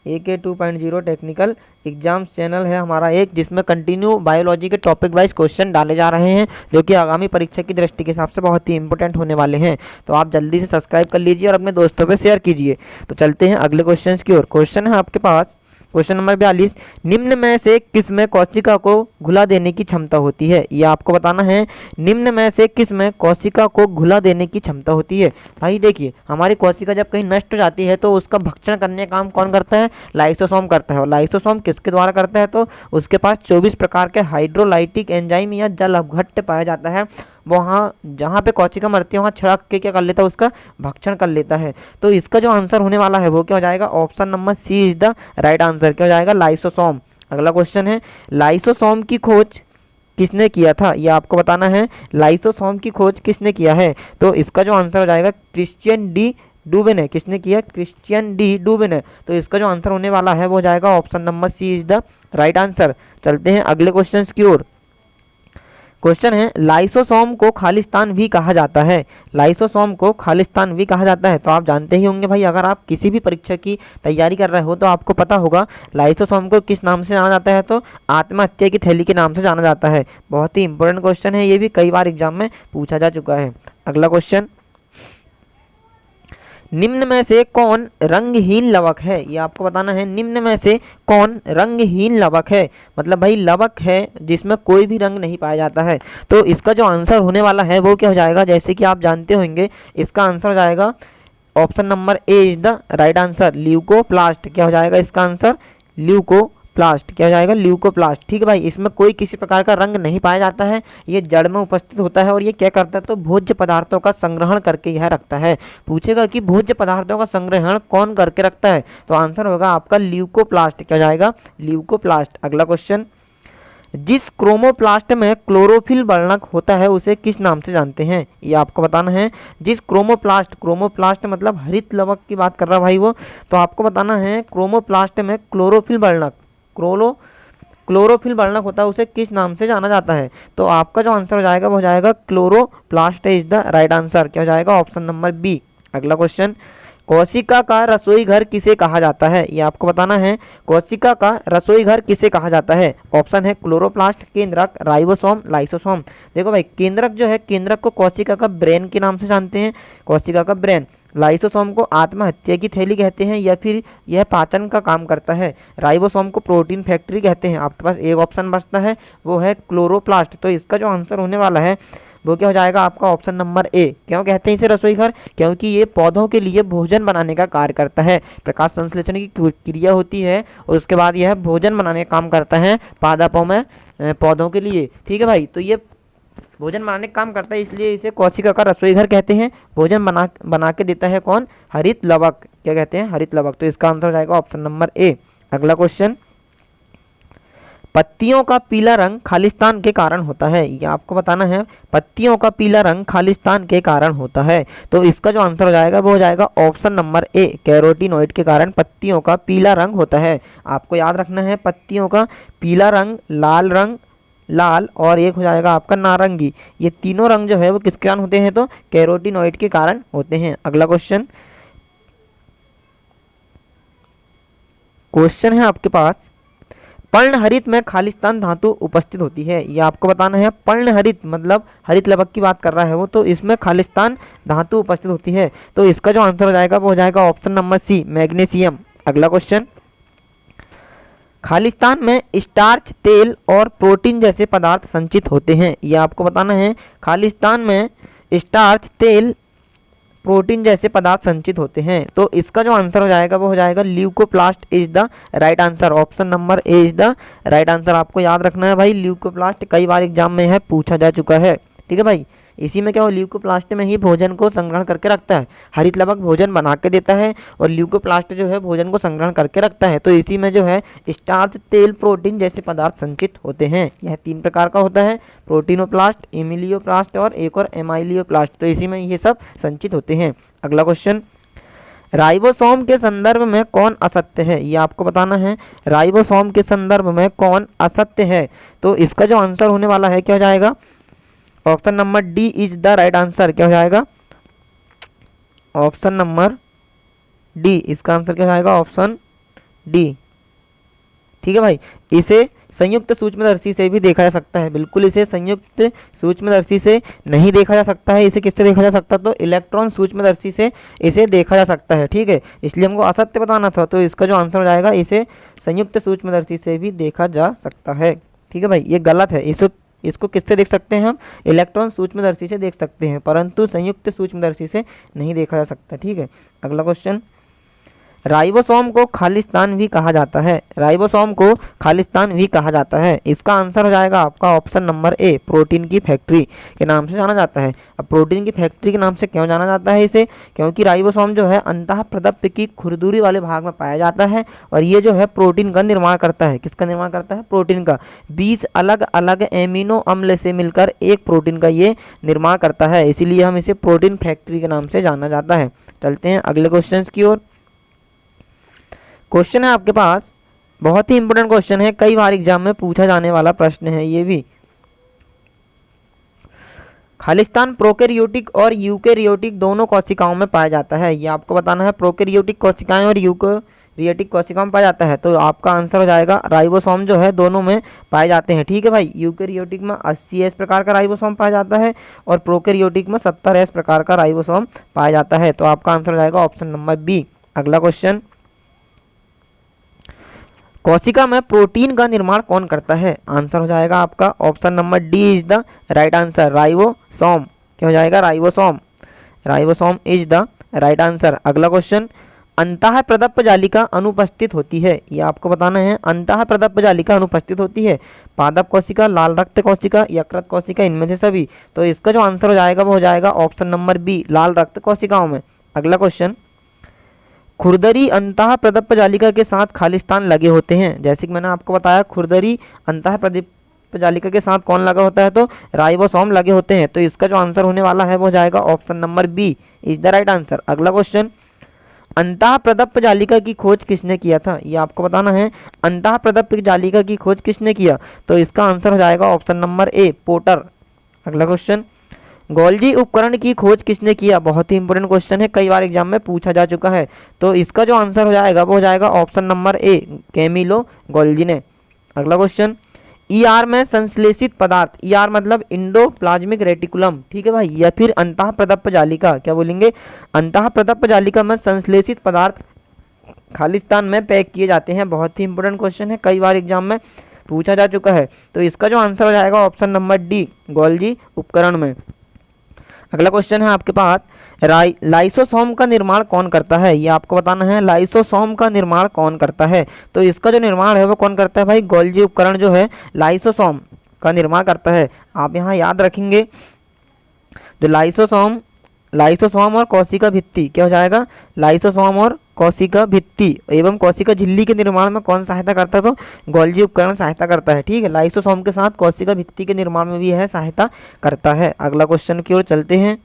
AK 2.0 टेक्निकल एग्जाम्स चैनल है हमारा एक, जिसमें कंटिन्यू बायोलॉजी के टॉपिक वाइज क्वेश्चन डाले जा रहे हैं, जो कि आगामी परीक्षा की दृष्टि के हिसाब से बहुत ही इंपॉर्टेंट होने वाले हैं। तो आप जल्दी से सब्सक्राइब कर लीजिए और अपने दोस्तों पे शेयर कीजिए। तो चलते हैं अगले क्वेश्चन की ओर। क्वेश्चन है आपके पास क्वेश्चन नंबर 42, निम्न में से किस में कोशिका को घुला देने की क्षमता होती है, ये आपको बताना है। निम्न में से किस में कोशिका को घुला देने की क्षमता होती है। भाई देखिए, हमारी कोशिका जब कहीं नष्ट हो जाती है तो उसका भक्षण करने का काम कौन करता है, लाइसोसोम करता है। और लाइसोसोम किसके द्वारा करता है, तो उसके पास 24 प्रकार के हाइड्रोलाइटिक एंजाइम या जल अपघट्य पाया जाता है। वहाँ जहाँ पे कोशिका मरती है वहाँ छिड़क के क्या कर लेता है, उसका भक्षण कर लेता है। तो इसका जो आंसर होने वाला है वो क्या हो जाएगा, option number C is the right answer. क्या हो जाएगा, लाइसोसोम। अगला क्वेश्चन है, लाइसोसोम की खोज किसने किया था, ये आपको बताना है। लाइसोसोम की खोज किसने किया है, तो इसका जो आंसर हो जाएगा क्रिश्चियन डी डूबे ने। किसने किया, क्रिश्चियन डी डूबे ने। तो इसका जो आंसर होने वाला है वो हो जाएगा option number C is the right answer. चलते हैं अगले क्वेश्चन की ओर। क्वेश्चन है, लाइसोसोम को खालिस्तान भी कहा जाता है। लाइसोसोम को खालिस्तान भी कहा जाता है, तो आप जानते ही होंगे भाई, अगर आप किसी भी परीक्षा की तैयारी कर रहे हो तो आपको पता होगा लाइसोसोम को किस नाम से जाना जाता है, तो आत्महत्या की थैली के नाम से जाना जाता है। बहुत ही इंपॉर्टेंट क्वेश्चन है, ये भी कई बार एग्जाम में पूछा जा चुका है। अगला क्वेश्चन, निम्न में से कौन रंगहीन लवक है, ये आपको बताना है। निम्न में से कौन रंगहीन लवक है, मतलब भाई लवक है जिसमें कोई भी रंग नहीं पाया जाता है। तो इसका जो आंसर होने वाला है वो क्या हो जाएगा, जैसे कि आप जानते होंगे इसका आंसर हो जाएगा option number A is the right answer, leucoplast. क्या हो जाएगा इसका आंसर, ल्यूकोप्लास्ट। क्या हो जाएगा, ल्यूकोप्लास्ट। ठीक है भाई, इसमें कोई किसी प्रकार का रंग नहीं पाया जाता है, ये जड़ में उपस्थित होता है और ये क्या करता है, तो भोज्य पदार्थों का संग्रहण करके यह रखता है। पूछेगा कि भोज्य पदार्थों का संग्रहण कौन करके रखता है, तो आंसर होगा आपका ल्यूकोप्लास्ट। क्या हो जाएगा, ल्यूकोप्लास्ट। अगला क्वेश्चन, जिस क्रोमोप्लास्ट में क्लोरोफिल वर्णक होता है उसे किस नाम से जानते हैं, ये आपको बताना है। जिस क्रोमोप्लास्ट मतलब हरित लवक की बात कर रहा भाई वो, तो आपको बताना है क्रोमोप्लास्ट में क्लोरोफिल वर्णक क्लोरोफिल वर्णक होता है उसे किस नाम से जाना जाता है? तो आपका जो आंसर हो जाएगा वो हो जाएगा chloroplast is the right answer. क्या हो जाएगा? Option number B. अगला क्वेश्चन, कोशिका का रसोई घर किसे कहा जाता है? ये आपको बताना है। कोशिका का रसोई घर किसे कहा जाता है? ऑप्शन है क्लोरोप्लास्ट, केंद्रक, राइबोसोम, लाइसोसोम। देखो भाई, केंद्रक जो है, केंद्रक को कोशिका का ब्रेन के नाम से जानते हैं, कोशिका का ब्रेन। लाइसोसोम को आत्महत्या की थैली कहते हैं या फिर यह पाचन का काम करता है। राइबोसोम को प्रोटीन फैक्ट्री कहते हैं। आपके पास एक ऑप्शन बचता है, वो है क्लोरोप्लास्ट। तो इसका जो आंसर होने वाला है वो क्या हो जाएगा आपका? ऑप्शन नंबर ए। क्यों कहते हैं इसे रसोई घर? क्योंकि ये पौधों के लिए भोजन बनाने का कार्य करता है। प्रकाश संश्लेषण की क्रिया होती है और उसके बाद यह भोजन बनाने का काम करता है पादपों में, पौधों के लिए। ठीक है भाई, तो ये भोजन बनाने का काम करता है, इसलिए इसे कोशिका का रसोई घर कहते हैं। भोजन बना के देता है कौन? हरित लवक। क्या कहते हैं? हरित लवक। तो इसका आंसर हो जाएगा ऑप्शन नंबर ए। अगला क्वेश्चन, पत्तियों का पीला रंग खालिस्तान के कारण होता है। ये आपको बताना है। पत्तियों का पीला रंग खालिस्तान के कारण होता है। तो इसका जो आंसर हो जाएगा वो हो जाएगा ऑप्शन नंबर ए, कैरोटीनॉइड के कारण पत्तियों का पीला रंग होता है। आपको याद रखना है, पत्तियों का पीला रंग, लाल और एक हो जाएगा आपका नारंगी। ये तीनों रंग जो है वो किसके कारण होते हैं? तो कैरोटीनॉइड के कारण होते हैं। अगला क्वेश्चन है आपके पास, पर्णहरित में खालिस्तान धातु उपस्थित होती है। ये आपको बताना है। पर्णहरित मतलब हरित लवक की बात कर रहा है वो, तो इसमें खालिस्तान धातु उपस्थित होती है। तो इसका जो आंसर हो जाएगा वो हो जाएगा ऑप्शन नंबर सी, मैग्नीशियम। अगला क्वेश्चन, खालिस्तान में स्टार्च, तेल और प्रोटीन जैसे पदार्थ संचित होते हैं। ये आपको बताना है। खालिस्तान में स्टार्च, तेल, प्रोटीन जैसे पदार्थ संचित होते हैं। तो इसका जो आंसर हो जाएगा वो हो जाएगा leucoplast is the right answer. Option number A is the right answer. आपको याद रखना है भाई, ल्यूकोप्लास्ट कई बार एग्जाम में है पूछा जा चुका है। ठीक है भाई, इसी में क्या हो, ल्यूकोप्लास्ट में ही भोजन को संग्रहण करके रखता है। हरित लवक भोजन बना के देता है और ल्यूकोप्लास्ट जो है भोजन को संग्रहण करके रखता है। तो इसी में जो है स्टार्च, तेल, प्रोटीन जैसे पदार्थ संचित होते हैं। यह 3 प्रकार का होता है, प्रोटीनोप्लास्ट, एमिलियोप्लास्ट और एक और एमाइलियोप्लास्ट। तो इसी में ये सब संचित होते हैं। अगला क्वेश्चन, राइबोसोम के संदर्भ में कौन असत्य है? ये आपको बताना है। राइबोसोम के संदर्भ में कौन असत्य है? तो इसका जो आंसर होने वाला है क्या हो जाएगा? Option number D is the right answer. क्या हो जाएगा? Option number D. इसका आंसर क्या हो जाएगा? Option D. ठीक है भाई, इसे संयुक्त सूक्ष्मदर्शी से भी देखा जा सकता है। बिल्कुल, इसे संयुक्त सूक्ष्मदर्शी से नहीं देखा जा सकता है। इसे किससे देखा जा सकता है? तो इलेक्ट्रॉन सूक्ष्मदर्शी से इसे देखा जा सकता है। ठीक है, इसलिए हमको असत्य बताना था। तो इसका जो आंसर हो जाएगा, इसे संयुक्त सूक्ष्मदर्शी से भी देखा जा सकता है। ठीक है भाई, ये गलत है। इसको किससे देख सकते हैं हम? इलेक्ट्रॉन सूक्ष्मदर्शी से देख सकते हैं, परंतु संयुक्त सूक्ष्मदर्शी से नहीं देखा जा सकता। ठीक है, अगला क्वेश्चन, राइबोसोम को खालिस्तान भी कहा जाता है। राइबोसोम को खालिस्तान भी कहा जाता है। इसका आंसर हो जाएगा आपका ऑप्शन नंबर ए, प्रोटीन की फैक्ट्री के नाम से जाना जाता है। अब प्रोटीन की फैक्ट्री के नाम से क्यों जाना जाता है इसे? क्योंकि राइबोसोम जो है अंतः प्रदप्त की खुरदुरी वाले भाग में पाया जाता है और ये जो है प्रोटीन का निर्माण करता है। किसका निर्माण करता है? प्रोटीन का। 20 अलग अलग एमिनो अम्ल से मिलकर एक प्रोटीन का ये निर्माण करता है, इसीलिए हम इसे प्रोटीन फैक्ट्री के नाम से जाना जाता है। चलते हैं अगले क्वेश्चन की ओर। क्वेश्चन है आपके पास, बहुत ही इंपॉर्टेंट क्वेश्चन है, कई बार एग्जाम में पूछा जाने वाला प्रश्न है ये भी। खालिस्तान प्रोकैरियोटिक और यूकैरियोटिक दोनों कोशिकाओं में पाया जाता है। ये आपको बताना है। प्रोकैरियोटिक कोशिकाएं और यूकैरियोटिक कोशिकाओं में पाया जाता है। तो आपका आंसर हो जाएगा राइबोसोम जो है दोनों में पाए जाते हैं। ठीक है भाई, यूकैरियोटिक में 80S प्रकार का राइबोसोम पाया जाता है और प्रोकैरियोटिक में 70S प्रकार का राइबोसोम पाया जाता है। तो आपका आंसर हो जाएगा ऑप्शन नंबर बी। अगला क्वेश्चन, कोशिका में प्रोटीन का निर्माण कौन करता है? आंसर हो जाएगा आपका option number D is the right answer, ribosome. क्या हो जाएगा? Ribosome. Ribosome is the right answer. अगला क्वेश्चन, अंतः प्रदप्त जालिका अनुपस्थित होती है। ये आपको बताना है। अंतः प्रदप्त जालिका अनुपस्थित होती है। पादप कोशिका, लाल रक्त कोशिका, यकृत कोशिका, इनमें से सभी। तो इसका जो आंसर हो जाएगा वो हो जाएगा ऑप्शन नंबर बी, लाल रक्त कोशिकाओं में। अगला क्वेश्चन, खुरदरी अंतः प्रदप्त जालिका के साथ खालिस्तान लगे होते हैं। जैसे कि मैंने आपको बताया, खुरदरी अंतः प्रदप्त जालिका के साथ कौन लगा होता है? तो राइबोसोम लगे होते हैं। तो इसका जो आंसर होने वाला है वो हो जाएगा option number B is the right answer. अगला क्वेश्चन, अंतः प्रदप्प जालिका की खोज किसने किया था, ये आपको बताना है। अंतः प्रदप्प जालिका की खोज किसने किया, तो इसका आंसर हो जाएगा ऑप्शन नंबर ए, पोटर। अगला क्वेश्चन, गोल्जी उपकरण की खोज किसने किया, बहुत ही इंपॉर्टेंट क्वेश्चन है, कई बार एग्जाम में पूछा जा चुका है। तो इसका जो आंसर हो जाएगा वो हो जाएगा option number A, Camillo Golgi ने। अगला क्वेश्चन, ईआर में संश्लेषित पदार्थ, ईआर मतलब इंडोप्लाज्मिक रेटिकुलम, ठीक है भाई, या फिर अंतः प्रदप्प जालिका, क्या बोलेंगे, अंतः प्रदप्प जालिका में संश्लेषित पदार्थ खालिस्तान में पैक किए जाते हैं। बहुत ही इंपॉर्टेंट क्वेश्चन है, कई बार एग्जाम में पूछा जा चुका है। तो इसका जो आंसर हो जाएगा ऑप्शन नंबर डी, गोल्जी उपकरण में। अगला क्वेश्चन है आपके पास, लाइसोसोम का निर्माण कौन करता है, ये आपको बताना है। लाइसोसोम का निर्माण कौन करता है, तो इसका जो निर्माण है वो कौन करता है भाई, गोल्जी उपकरण जो है लाइसोसोम का निर्माण करता है। आप यहाँ याद रखेंगे जो लाइसोसोम और कोशिका भित्ति, क्या हो जाएगा, लाइसोसोम और कोशिका भित्ति एवं कोशिका झिल्ली के निर्माण में कौन सहायता करता है, तो गोल्जी उपकरण सहायता करता है। ठीक है, लाइसोसोम के साथ कोशिका भित्ति के निर्माण में भी यह सहायता करता है। अगला क्वेश्चन की ओर चलते हैं।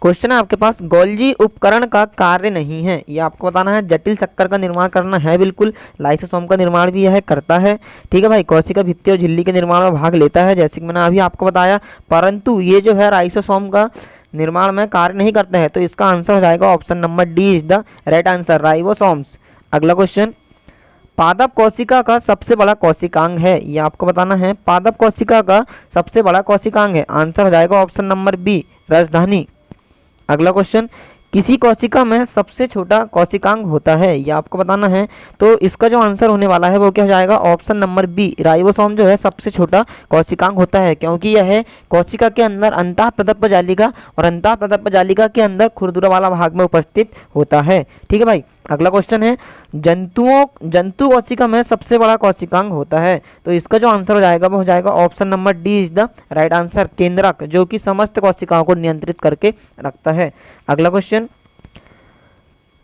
क्वेश्चन है आपके पास, गोल्जी उपकरण का कार्य नहीं है, ये आपको बताना है। जटिल शक्कर का निर्माण करना है बिल्कुल, लाइसोसोम का निर्माण भी यह करता है। ठीक है भाई, कोशिका भित्ति और झिल्ली के निर्माण में भाग लेता है, जैसे कि मैंने अभी आपको बताया, परंतु ये जो है लाइसोसोम का निर्माण में कार्य नहीं करता है। तो इसका आंसर हो जाएगा option number D is the right answer, ribosomes. अगला क्वेश्चन, पादप कोशिका का सबसे बड़ा कोशिकांग है, ये आपको बताना है। पादप कोशिका का सबसे बड़ा कोशिकांग है, आंसर हो जाएगा ऑप्शन नंबर बी, राजधानी। अगला क्वेश्चन, किसी कोशिका में सबसे छोटा कोशिकांग होता है, ये आपको बताना है। तो इसका जो आंसर होने वाला है वो क्या हो जाएगा, ऑप्शन नंबर बी, राइबोसोम जो है सबसे छोटा कोशिकांग होता है, क्योंकि यह कोशिका के अंदर अंतः प्रदप्प जालिका और अंतः प्रदप्प जालिका के अंदर खुरदुरा वाला भाग में उपस्थित होता है। ठीक है भाई, अगला क्वेश्चन है, जंतु कोशिका में सबसे बड़ा कोशिकांग होता है। तो इसका जो आंसर हो जाएगा वो हो जाएगा option number D is the right answer, केंद्रक, जो कि समस्त कोशिकाओं को नियंत्रित करके रखता है। अगला क्वेश्चन,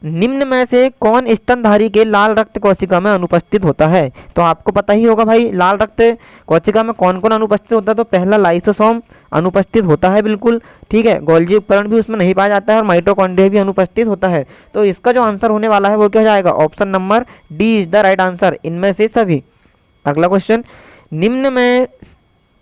निम्न में से कौन स्तनधारी के लाल रक्त कोशिका में अनुपस्थित होता है, तो आपको पता ही होगा भाई लाल रक्त कोशिका में कौन कौन अनुपस्थित होता है। तो पहला लाइसोसोम अनुपस्थित होता है बिल्कुल, ठीक है, गोल्जी उपकरण भी उसमें नहीं पाया जाता है और माइटोकॉन्ड्रिया भी अनुपस्थित होता है। तो इसका जो आंसर होने वाला है वो क्या हो जाएगा, option number D is the right answer, इनमें से सभी। अगला क्वेश्चन, निम्न में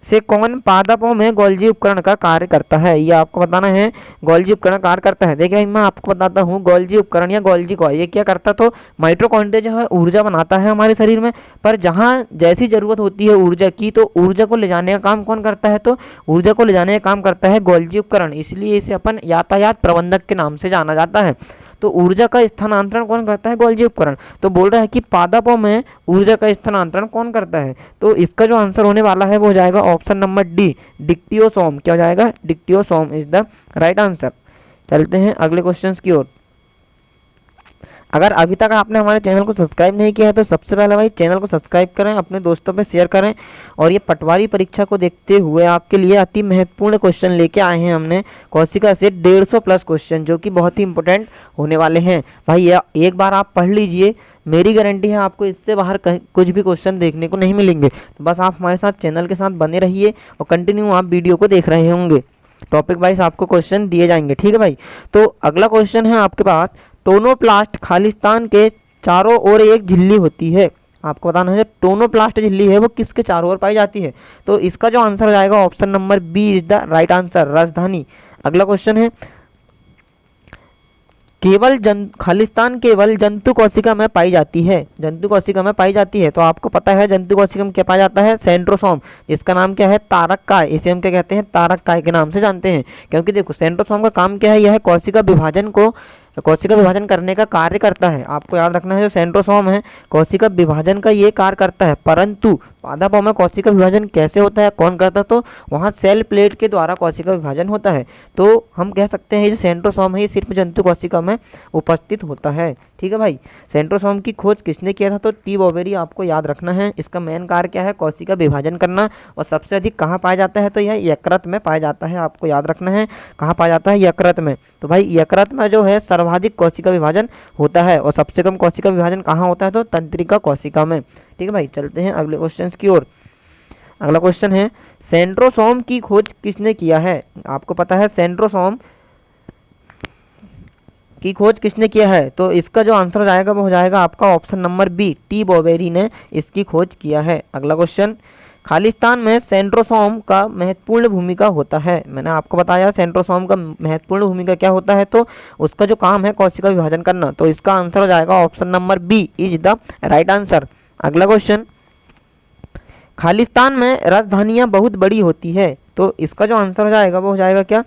से कौन पादपों में गोल्जी उपकरण का कार्य करता है, ये आपको बताना है। गोल्जी उपकरण कार्य करता है, देखिए मैं आपको बताता हूँ, गोल्जी उपकरण या गोल्जी को ये क्या करता, तो माइटोकॉन्ड्रिया जो है ऊर्जा बनाता है हमारे शरीर में, पर जहाँ जैसी जरूरत होती है ऊर्जा की, तो ऊर्जा को ले जाने का काम कौन करता है, तो ऊर्जा को ले जाने का काम करता है गोल्जी उपकरण, इसलिए इसे अपन यातायात प्रबंधक के नाम से जाना जाता है। तो ऊर्जा का स्थानांतरण कौन करता है, गोल्जी उपकरण। तो बोल रहा है कि पादपों में ऊर्जा का स्थानांतरण कौन करता है, तो इसका जो आंसर होने वाला है वो हो जाएगा ऑप्शन नंबर डी, डिक्टियोसोम, क्या हो जाएगा, dictyosome is the right answer. चलते हैं अगले क्वेश्चन की ओर। अगर अभी तक आपने हमारे चैनल को सब्सक्राइब नहीं किया है तो सबसे पहले भाई चैनल को सब्सक्राइब करें, अपने दोस्तों पे शेयर करें। और ये पटवारी परीक्षा को देखते हुए आपके लिए अति महत्वपूर्ण क्वेश्चन लेके आए हैं हमने कोशिका से 150 प्लस क्वेश्चन, जो कि बहुत ही इंपॉर्टेंट होने वाले हैं भाई। एक बार आप पढ़ लीजिए, मेरी गारंटी है आपको इससे बाहर कुछ भी क्वेश्चन देखने को नहीं मिलेंगे। तो बस आप हमारे साथ चैनल के साथ बने रहिए और कंटिन्यू आप वीडियो को देख रहे होंगे, टॉपिक वाइज आपको क्वेश्चन दिए जाएंगे। ठीक है भाई, तो अगला क्वेश्चन है आपके पास, टोनोप्लास्ट खालिस्तान के चारों ओर एक झिल्ली होती है, आपको बताना है टोनोप्लास्ट झिल्ली है वो किसके चारों ओर पाई जाती है। तो इसका जो आंसर हो जाएगा option number B is the right answer, राजधानी। अगला क्वेश्चन है, खालिस्तान केवल जंतु कोशिका में पाई जाती है, जंतु कोशिका में पाई जाती है। तो आपको पता है जंतु कोशिका में क्या पाया जाता है, सेंट्रोसोम, जिसका नाम क्या है, तारककाय, इसे हम क्या कहते हैं, तारककाय के नाम से जानते हैं। क्योंकि देखो सेंट्रोसोम का काम क्या है, यह कोशिका विभाजन करने का कार्य करता है। आपको याद रखना है जो सेंट्रोसोम है कोशिका विभाजन का ये कार्य करता है, परंतु पादपों में कोशिका विभाजन कैसे होता है, कौन करता है, तो वहाँ सेल प्लेट के द्वारा कोशिका विभाजन होता है। तो हम कह सकते हैं जो सेंट्रोसोम है ये सिर्फ जंतु कोशिका में उपस्थित होता है। ठीक है भाई, सेंट्रोसोम की खोज किसने किया था, तो टी बॉवेरी, आपको याद रखना है। इसका मेन कार्य क्या है, कोशिका विभाजन करना, और सबसे अधिक कहाँ पाया जाता है, तो यह यकृत में पाया जाता है। आपको याद रखना है कहाँ पाया जाता है, यकृत में। तो भाई यकृत में जो है सर्वाधिक कोशिका विभाजन होता है, और सबसे कम कोशिका विभाजन कहाँ होता है, तो तंत्रिका कोशिका में। ठीक है भाई, चलते हैं अगले क्वेश्चन की ओर। अगला क्वेश्चन है, सेंट्रोसोम की खोज किसने किया है। आपको पता है सेंट्रोसोम की खोज किसने किया है? तो इसका जो आंसर हो जाएगा वो हो जाएगा आपका ऑप्शन नंबर बी, टी बॉवेरी ने इसकी खोज किया है। अगला क्वेश्चन, खालिस्तान में सेंट्रोसोम का महत्वपूर्ण भूमिका होता है। मैंने आपको बताया सेंट्रोसोम का महत्वपूर्ण भूमिका क्या होता है, तो उसका जो काम है कोशिका विभाजन करना। तो इसका आंसर हो जाएगा option number B is the right answer. अगला क्वेश्चन, खालिस्तान में राजधानियां बहुत बड़ी होती है। तो इसका जो आंसर हो जाएगा वो हो जाएगा क्या?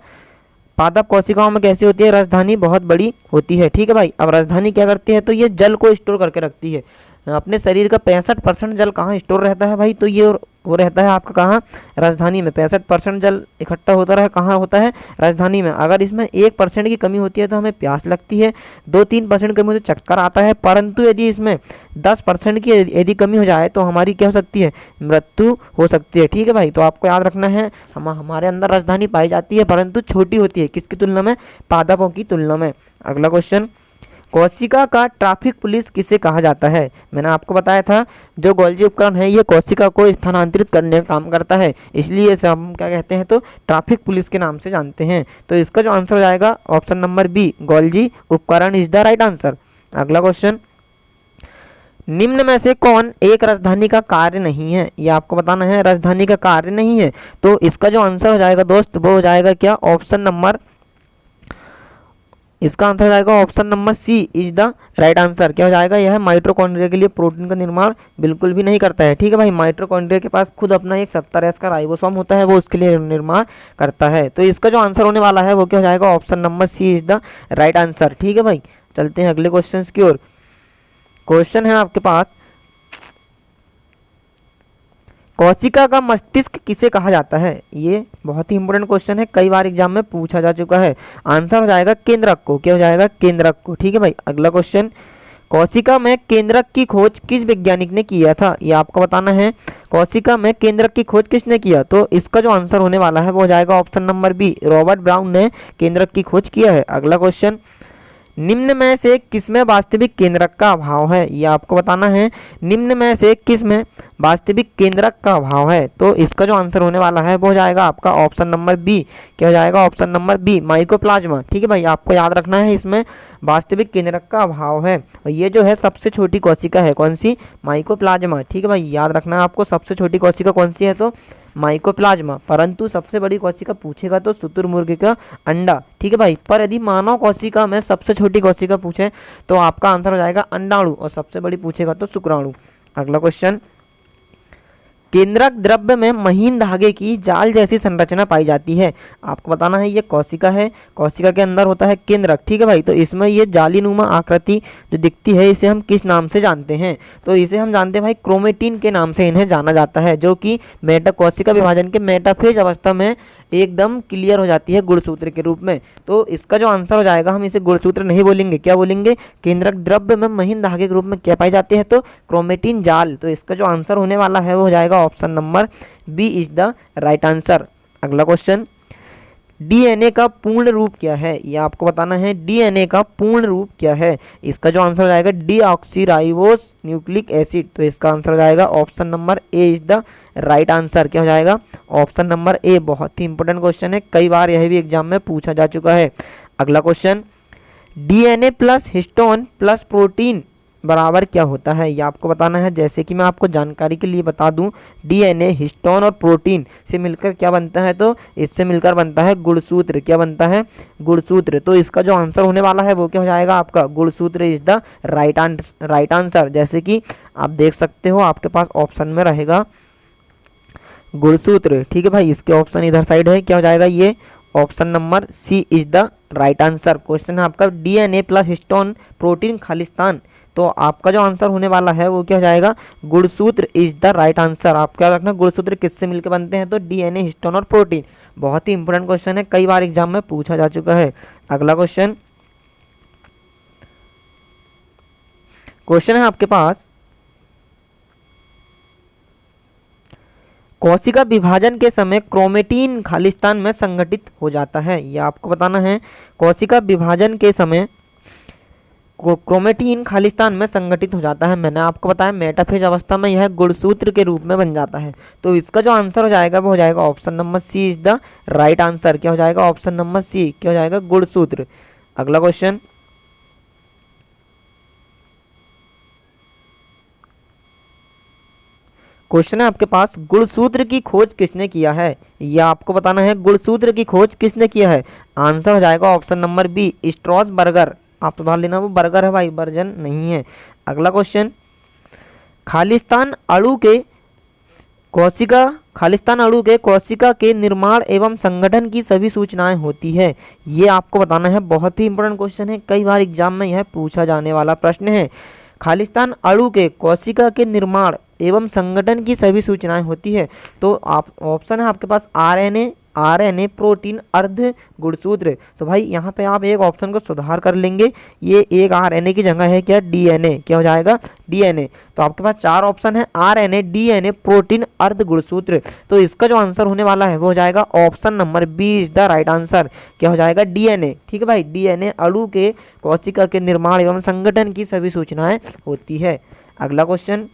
पादप कोशिकाओं में कैसी होती है? राजधानी बहुत बड़ी होती है। ठीक है भाई। अब राजधानी क्या करती है? तो ये जल को स्टोर करके रखती है। अपने शरीर का 65% जल कहाँ स्टोर रहता है भाई? तो ये वो रहता है आपका कहाँ? राजधानी में। 65% जल इकट्ठा होता रहे कहाँ होता है? राजधानी में। अगर इसमें 1% की कमी होती है तो हमें प्यास लगती है, 2-3% कमी होती है चक्कर आता है, परंतु यदि इसमें 10% की यदि कमी हो जाए तो हमारी क्या हो सकती है? मृत्यु हो सकती है। ठीक है भाई। तो आपको याद रखना है हमारे अंदर राजधानी पाई जाती है परंतु छोटी होती है। किसकी तुलना में? पादपों की तुलना में। अगला क्वेश्चन, कोशिका का ट्रैफिक पुलिस किसे कहा जाता है? मैंने आपको बताया था जो गोल्जी उपकरण है ये कोशिका को स्थानांतरित करने का काम करता है, इसलिए इसे हम क्या कहते हैं? तो ट्रैफिक पुलिस के नाम से जानते हैं। तो इसका जो आंसर हो जाएगा ऑप्शन नंबर बी, गोल्जी उपकरण इज द राइट आंसर। अगला क्वेश्चन, निम्न में से कौन एक राजधानी का कार्य नहीं है? ये आपको बताना है राजधानी का कार्य नहीं है। तो इसका जो आंसर हो जाएगा दोस्त वो हो जाएगा क्या? ऑप्शन नंबर, इसका आंसर हो जाएगा option number C is the right answer. क्या हो जाएगा? यह माइटोकॉन्ड्रिया के लिए प्रोटीन का निर्माण बिल्कुल भी नहीं करता है। ठीक है भाई। माइटोकॉन्ड्रिया के पास खुद अपना एक 70S का राइबोसोम होता है, वो उसके लिए निर्माण करता है। तो इसका जो आंसर होने वाला है वो क्या हो जाएगा? Option number C is the right answer. ठीक है भाई। चलते हैं अगले क्वेश्चन की ओर। क्वेश्चन है आपके पास, कोशिका का मस्तिष्क किसे कहा जाता है? ये बहुत ही इंपॉर्टेंट क्वेश्चन है, कई बार एग्जाम में पूछा जा चुका है। आंसर हो जाएगा केंद्रक को। क्या हो जाएगा? केंद्रक को। ठीक है भाई। अगला क्वेश्चन, कोशिका में केंद्रक की खोज किस वैज्ञानिक ने किया था? ये आपको बताना है कोशिका में केंद्रक की खोज किसने किया? तो इसका जो आंसर होने वाला है वो हो जाएगा option number B, Robert Brown ने केंद्रक की खोज किया है। अगला क्वेश्चन, निम्न में से किसमें वास्तविक केंद्रक का अभाव है? ये आपको बताना है निम्न में से किसमें वास्तविक केंद्रक का अभाव है? तो इसका जो आंसर होने वाला है वो हो जाएगा आपका ऑप्शन नंबर बी। क्या हो जाएगा? Option number B, mycoplasma. ठीक है भाई। आपको याद रखना है इसमें वास्तविक केंद्रक का अभाव है। और ये जो है सबसे छोटी कोशिका है, कौन सी? माइकोप्लाज्मा। ठीक है भाई। याद रखना है आपको सबसे छोटी कोशिका कौन सी है? तो माइकोप्लाज्मा। परंतु सबसे बड़ी कोशिका पूछेगा तो शुतुरमुर्ग का अंडा। ठीक है भाई। पर यदि मानव कोशिका में सबसे छोटी कोशिका पूछे तो आपका आंसर हो जाएगा अंडाणु, और सबसे बड़ी पूछेगा तो शुक्राणु। अगला क्वेश्चन, केंद्रक द्रव्य में महीन धागे की जाल जैसी संरचना पाई जाती है। आपको बताना है ये कोशिका है, कोशिका के अंदर होता है केंद्रक। ठीक है भाई। तो इसमें ये जालीनुमा आकृति जो दिखती है इसे हम किस नाम से जानते हैं? तो इसे हम जानते हैं भाई क्रोमेटिन के नाम से इन्हें जाना जाता है, जो कि कोशिका विभाजन के मेटाफेज अवस्था में एकदम क्लियर हो जाती है गुणसूत्र के रूप में। तो इसका जो आंसर हो जाएगा, हम इसे गुणसूत्र नहीं बोलेंगे, क्या बोलेंगे? केंद्रक द्रव्य में महीन धागे के रूप में क्या पाई जाती है? तो क्रोमेटिन जाल। तो इसका जो आंसर होने वाला है वो हो जाएगा option number B is the right answer. अगला क्वेश्चन, डीएनए का पूर्ण रूप क्या है? ये आपको बताना है डीएनए का पूर्ण रूप क्या है। इसका जो आंसर हो जाएगा डीऑक्सीराइबोस न्यूक्लिक एसिड। तो इसका आंसर हो जाएगा option number A is the right answer. क्या हो जाएगा? ऑप्शन नंबर ए। बहुत ही इंपॉर्टेंट क्वेश्चन है, कई बार यह भी एग्जाम में पूछा जा चुका है। अगला question, DNA plus histone plus protein बराबर क्या होता है? ये आपको बताना है। जैसे कि मैं आपको जानकारी के लिए बता दूं, डीएनए हिस्टोन और प्रोटीन से मिलकर क्या बनता है? तो इससे मिलकर बनता है गुणसूत्र। क्या बनता है? गुणसूत्र। तो इसका जो आंसर होने वाला है वो क्या हो जाएगा आपका? गुणसूत्र इज द राइट आंसर। जैसे कि आप देख सकते हो आपके पास ऑप्शन में रहेगा गुणसूत्र। ठीक है भाई। इसके ऑप्शन इधर साइड है। क्या हो जाएगा? ये option number C is the right answer. Question है आपका डीएनए प्लस हिस्टोन प्रोटीन खालिस्तान। तो आपका जो आंसर होने वाला है वो क्या हो जाएगा? गुणसूत्र इज द राइट आंसर। आप क्या रखना, गुणसूत्र किससे मिलकर बनते हैं? तो डीएनए हिस्टोन और प्रोटीन। बहुत ही इंपॉर्टेंट क्वेश्चन है, कई बार एग्जाम में पूछा जा चुका है। अगला क्वेश्चन है आपके पास, कोशिका विभाजन के समय क्रोमेटिन खालिस्तान में संगठित हो जाता है। यह आपको बताना है। कोशिका विभाजन के समय क्रोमेटिन खालिस्तान में संगठित हो जाता है। मैंने आपको बताया मेटाफेज अवस्था में यह गुणसूत्र के रूप में बन जाता है। तो इसका जो आंसर हो जाएगा वो हो जाएगा option number C is the right answer. क्या हो जाएगा? Option number C. क्या हो जाएगा? गुणसूत्र। अगला क्वेश्चन, क्वेश्चन है आपके पास, गुणसूत्र की खोज किसने किया है? यह आपको बताना है गुणसूत्र की खोज किसने किया है। आंसर हो जाएगा ऑप्शन नंबर बी, स्ट्रॉसबर्गर। आप सुधार लेना, वो बर्गर है भाई, बर्जन नहीं है। अगला क्वेश्चन, खालिस्तान अणु के कोशिका के निर्माण एवं संगठन की सभी सूचनाएं होती है। ये आपको बताना है, बहुत ही इंपॉर्टेंट क्वेश्चन है, कई बार एग्जाम में यह पूछा जाने वाला प्रश्न है। खालिस्तान अणु के कोशिका के निर्माण एवं संगठन की सभी सूचनाएं होती है। तो आप ऑप्शन है आपके पास आरएनए, प्रोटीन, अर्ध गुणसूत्र। तो भाई यहाँ पे आप एक ऑप्शन को सुधार कर लेंगे, ये एक आरएनए की जगह है क्या, डीएनए। क्या हो जाएगा, डीएनए। तो आपके पास 4 ऑप्शन है, आरएनए, डीएनए, प्रोटीन, अर्ध गुणसूत्र। तो इसका जो आंसर होने वाला है वो हो जाएगा option number B is the right answer. क्या हो जाएगा, डीएनए। ठीक है भाई, डीएनए अणु के कोशिका के निर्माण एवं संगठन की सभी सूचनाएं होती है। अगला क्वेश्चन,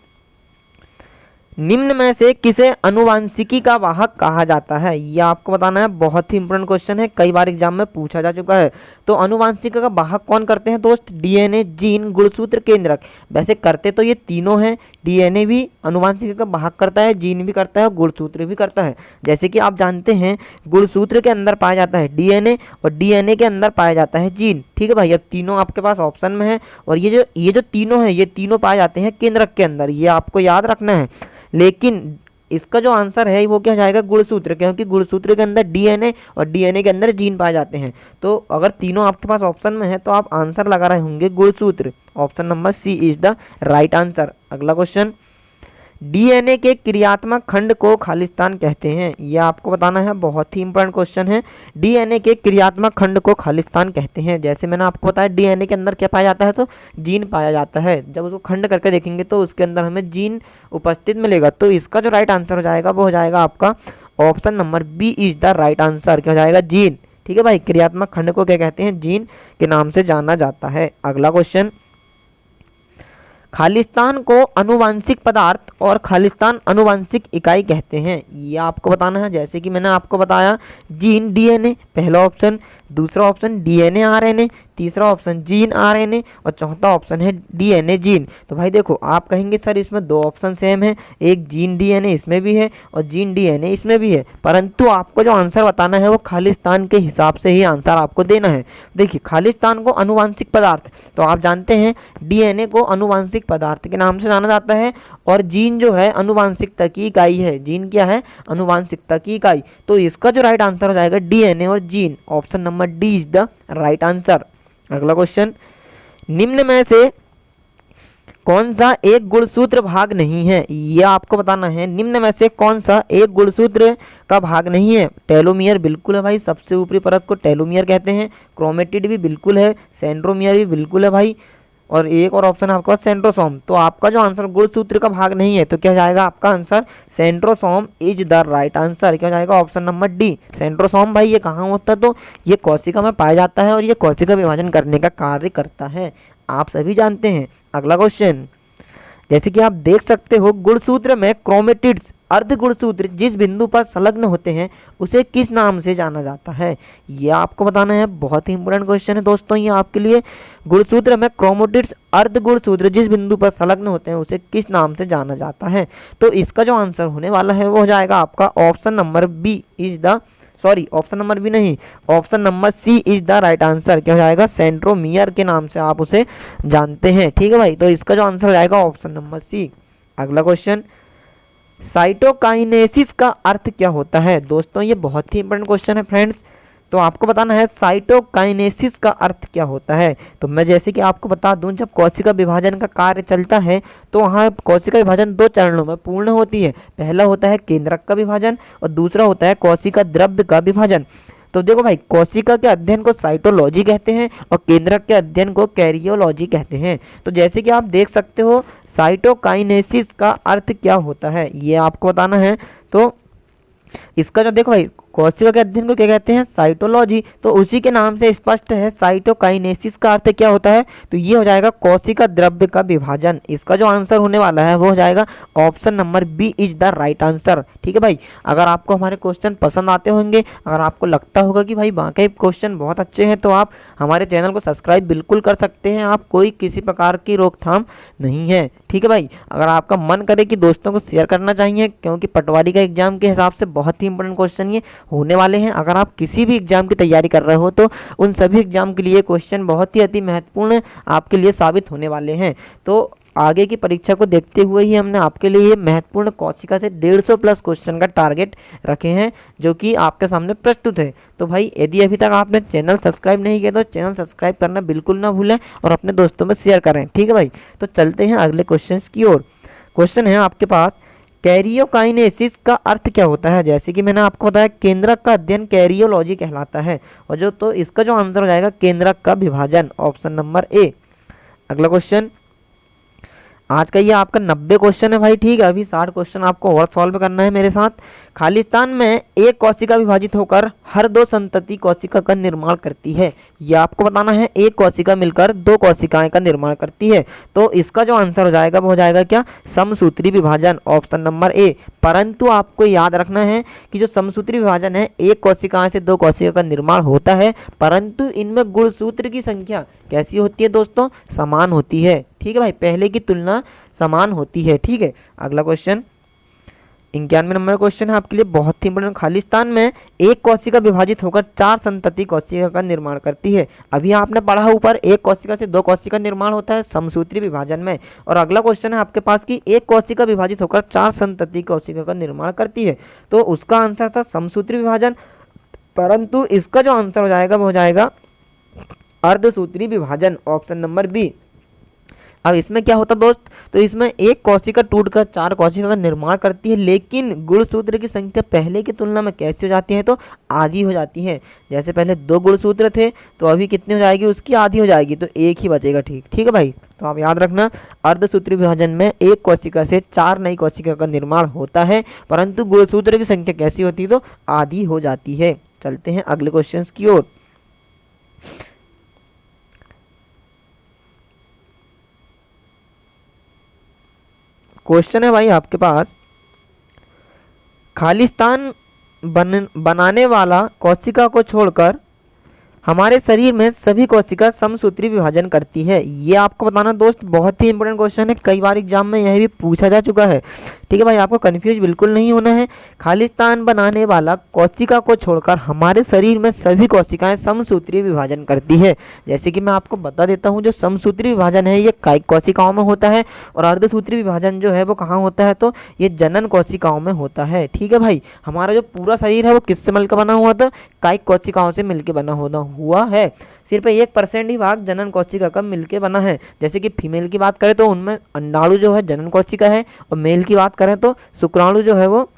निम्न में से किसे अनुवांशिकी का वाहक कहा जाता है? यह आपको बताना है, बहुत ही इंपॉर्टेंट क्वेश्चन है, कई बार एग्जाम में पूछा जा चुका है। तो अनुवांशिका का वाहक कौन करते हैं दोस्त? डीएनए, जीन, गुणसूत्र, केंद्रक। वैसे करते तो ये तीनों हैं, डीएनए भी अनुवांशिका का वाहक करता है, जीन भी करता है, गुणसूत्र भी करता है। जैसे कि आप जानते हैं, गुणसूत्र के अंदर पाया जाता है डीएनए और डीएनए के अंदर पाया जाता है जीन। ठीक है भाई, अब तीनों आपके पास ऑप्शन में है और ये जो तीनों हैं, ये तीनों पाए जाते हैं केंद्रक के अंदर, ये आपको याद रखना है। लेकिन इसका जो आंसर है वो क्या हो जाएगा, गुणसूत्र, क्योंकि गुणसूत्र के अंदर डीएनए और डीएनए के अंदर जीन पाए जाते हैं। तो अगर तीनों आपके पास ऑप्शन में है तो आप आंसर लगा रहे होंगे गुणसूत्र। Option number C is the right answer. अगला क्वेश्चन, डीएनए के क्रियात्मक खंड को खालिस्तान कहते हैं। यह आपको बताना है, बहुत ही इंपॉर्टेंट क्वेश्चन है। डीएनए के क्रियात्मक खंड को खालिस्तान कहते हैं। जैसे मैंने आपको बताया, डीएनए के अंदर क्या पाया जाता है, तो जीन पाया जाता है। जब उसको खंड करके देखेंगे तो उसके अंदर हमें जीन उपस्थित मिलेगा। तो इसका जो राइट आंसर हो जाएगा वो हो जाएगा आपका option number B is the right answer. क्या हो जाएगा, जीन। ठीक है भाई, क्रियात्मक खंड को क्या कहते हैं, जीन के नाम से जाना जाता है। अगला क्वेश्चन, खालिस्तान को अनुवांशिक पदार्थ और खालिस्तान अनुवांशिक इकाई कहते हैं। ये आपको बताना है। जैसे कि मैंने आपको बताया, जीन डीएनए पहला ऑप्शन, दूसरा ऑप्शन डीएनए आरएनए, तीसरा ऑप्शन जीन आरएनए और चौथा ऑप्शन है डीएनए जीन। तो भाई देखो, आप कहेंगे सर इसमें 2 ऑप्शन सेम है, एक जीन डीएनए इसमें भी है और जीन डीएनए इसमें भी है, परंतु आपको जो आंसर बताना है वो खालिस्तान के हिसाब से ही आंसर आपको देना है। देखिए, खालिस्तान को अनुवांशिक पदार्थ, तो आप जानते हैं डीएनए को अनुवांशिक पदार्थ के नाम से जाना जाता है और जीन जो है अनुवांशिकता की इकाई है। जीन क्या है, अनुवांशिकता की इकाई। तो इसका जो राइट आंसर हो जाएगा डीएनए और gene. Option number D is the right answer. अगला क्वेश्चन, निम्न में से कौन सा एक गुणसूत्र भाग नहीं है? यह आपको बताना है, निम्न में से कौन सा एक गुणसूत्र का भाग नहीं है। टेलोमियर बिल्कुल है भाई, सबसे ऊपरी परत को टेलोमियर कहते हैं। क्रोमेटिड भी बिल्कुल है, सेंट्रोमियर भी बिल्कुल है भाई, और एक और ऑप्शन है आपका सेंट्रोसोम। तो आपका जो आंसर गुणसूत्र का भाग नहीं है, तो क्या हो जाएगा आपका answer centrosome is the right answer. क्या हो जाएगा, ऑप्शन नंबर डी सेंट्रोसोम। भाई ये कहाँ होता है, तो ये कोशिका में पाया जाता है और ये कोशिका विभाजन करने का कार्य करता है, आप सभी जानते हैं। अगला क्वेश्चन, जैसे कि आप देख सकते हो, गुणसूत्र में क्रोमेटिड्स अर्ध गुणसूत्र जिस बिंदु पर संलग्न होते हैं उसे किस नाम से जाना जाता है? ये आपको बताना है, बहुत ही इंपॉर्टेंट क्वेश्चन है दोस्तों ये आपके लिए। गुणसूत्र में क्रोमेटिड्स अर्ध गुणसूत्र जिस बिंदु पर संलग्न होते हैं उसे किस नाम से जाना जाता है? तो इसका जो आंसर होने वाला है वो हो जाएगा आपका option number B is the option number B नहीं, option number C is the right answer. क्या हो जाएगा, सेंट्रोमियर के नाम से आप उसे जानते हैं। ठीक है भाई, तो इसका जो आंसर हो जाएगा ऑप्शन नंबर सी। अगला क्वेश्चन, साइटोकाइनेसिस का अर्थ क्या होता है? दोस्तों ये बहुत ही इंपॉर्टेंट क्वेश्चन है फ्रेंड्स, तो आपको बताना है साइटोकाइनेसिस का अर्थ क्या होता है। तो मैं जैसे कि आपको बता दूं, जब कोशिका विभाजन का कार्य चलता है तो वहाँ कोशिका विभाजन 2 चरणों में पूर्ण होती है। पहला होता है केंद्रक का विभाजन और दूसरा होता है कोशिका द्रव्य का विभाजन। तो देखो भाई, कोशिका के अध्ययन को साइटोलॉजी कहते हैं और केंद्रक के अध्ययन को कैरियोलॉजी कहते हैं। तो जैसे कि आप देख सकते हो, साइटोकाइनेसिस का अर्थ क्या होता है ये आपको बताना है। तो इसका जो देखो भाई, कोशिका के अध्ययन को क्या कहते हैं, साइटोलॉजी। तो उसी के नाम से स्पष्ट है, साइटोकाइनेसिस का अर्थ क्या होता है, तो ये हो जाएगा कोशिका द्रव्य का विभाजन। इसका जो आंसर होने वाला है वो हो जाएगा option number B is the right answer. ठीक है भाई, अगर आपको हमारे क्वेश्चन पसंद आते होंगे, अगर आपको लगता होगा कि भाई वाकई क्वेश्चन बहुत अच्छे हैं, तो आप हमारे चैनल को सब्सक्राइब बिल्कुल कर सकते हैं। आप कोई किसी प्रकार की रोकथाम नहीं है। ठीक है भाई। अगर आपका मन करे कि दोस्तों को शेयर करना चाहिए, क्योंकि पटवारी का एग्जाम के हिसाब से बहुत ही इंपॉर्टेंट क्वेश्चन ये होने वाले हैं। अगर आप किसी भी एग्जाम की तैयारी कर रहे हो तो उन सभी एग्जाम के लिए क्वेश्चन बहुत ही अति महत्वपूर्ण आपके लिए साबित होने वाले हैं। तो आगे की परीक्षा को देखते हुए ही हमने आपके लिए महत्वपूर्ण कोशिका से 150 प्लस क्वेश्चन का टारगेट रखे हैं, जो कि आपके सामने प्रस्तुत है। तो भाई यदि अभी तक आपने चैनल सब्सक्राइब नहीं किया तो चैनल सब्सक्राइब करना बिल्कुल ना भूलें और अपने दोस्तों में शेयर करें, ठीक है भाई। तो चलते हैं अगले क्वेश्चन की ओर। क्वेश्चन है आपके पास, कैरियोकाइनेसिस का अर्थ क्या होता है? जैसे कि मैंने आपको बताया केंद्रक का अध्ययन कैरियोलॉजी कहलाता है, और जो तो इसका जो आंसर हो जाएगा केंद्रक का विभाजन, ऑप्शन नंबर ए। अगला क्वेश्चन, आज का ये आपका 90 क्वेश्चन है भाई, ठीक है। अभी 60 क्वेश्चन आपको और सॉल्व करना है मेरे साथ। खालिस्तान में एक कोशिका विभाजित होकर हर 2 संतति कोशिका का निर्माण करती है। ये आपको बताना है, एक कोशिका मिलकर 2 कोशिकाएं का निर्माण करती है। तो इसका जो आंसर हो जाएगा वो हो जाएगा क्या? समसूत्री विभाजन, ऑप्शन नंबर ए। परंतु आपको याद रखना है कि जो समसूत्री विभाजन है, एक कोशिका से 2 कोशिका का निर्माण होता है, परंतु इनमें गुणसूत्र की संख्या कैसी होती है दोस्तों? समान होती है, ठीक है भाई, पहले की तुलना समान होती है, ठीक है। अगला क्वेश्चन 91 नंबर क्वेश्चन है आपके लिए, बहुत ही इंपॉर्टेंट। खालिस्तान में एक कोशिका विभाजित होकर 4 संतति कोशिका का निर्माण करती है। अभी आपने पढ़ा ऊपर, एक कोशिका से 2 कोशिका निर्माण होता है समसूत्री विभाजन में। और अगला क्वेश्चन है आपके पास कि एक कोशिका विभाजित होकर 4 संतति कोशिका का निर्माण करती है, तो उसका आंसर था समसूत्री विभाजन। परंतु इसका जो आंसर हो जाएगा वो हो जाएगा अर्धसूत्री विभाजन, ऑप्शन नंबर बी। अब इसमें क्या होता है दोस्त? तो इसमें एक कोशिका टूटकर 4 कोशिका का निर्माण करती है, लेकिन गुणसूत्र की संख्या पहले की तुलना में कैसी हो जाती है? तो आधी हो जाती है। जैसे पहले 2 गुणसूत्र थे तो अभी कितनी हो जाएगी? उसकी आधी हो जाएगी, तो एक ही बचेगा, ठीक है भाई। तो आप याद रखना, अर्धसूत्री विभाजन में एक कोशिका से 4 नई कोशिका का निर्माण होता है, परंतु गुणसूत्र की संख्या कैसी होती है? तो आधी हो जाती है। चलते हैं अगले क्वेश्चन की ओर। क्वेश्चन है भाई आपके पास, खालिस्तान बनाने वाला कोशिका को छोड़कर हमारे शरीर में सभी कोशिका समसूत्री विभाजन करती है। ये आपको बताना दोस्त बहुत ही इंपॉर्टेंट क्वेश्चन है, कई बार एग्जाम में यह भी पूछा जा चुका है, ठीक है भाई। आपको कंफ्यूज बिल्कुल नहीं होना है। खालिस्तान बनाने वाला कोशिका को छोड़कर हमारे शरीर में सभी कोशिकाएं समसूत्री विभाजन करती है। जैसे कि मैं आपको बता देता हूँ, जो समसूत्री विभाजन है ये कायिक कोशिकाओं में होता है, और अर्धसूत्री विभाजन जो है वो कहाँ होता है? तो ये जनन कोशिकाओं में होता है, ठीक है भाई। हमारा जो पूरा शरीर है वो किससे मिलकर बना हुआ था? कायिक कोशिकाओं से मिलकर बना हुआ है। सिर्फ 1% ही भाग जनन कोशिका का मिलके बना है। जैसे कि फीमेल की बात करें तो उनमें अंडाणु जो है जनन कोशिका है, और मेल की बात करें तो शुक्राणु जो है वो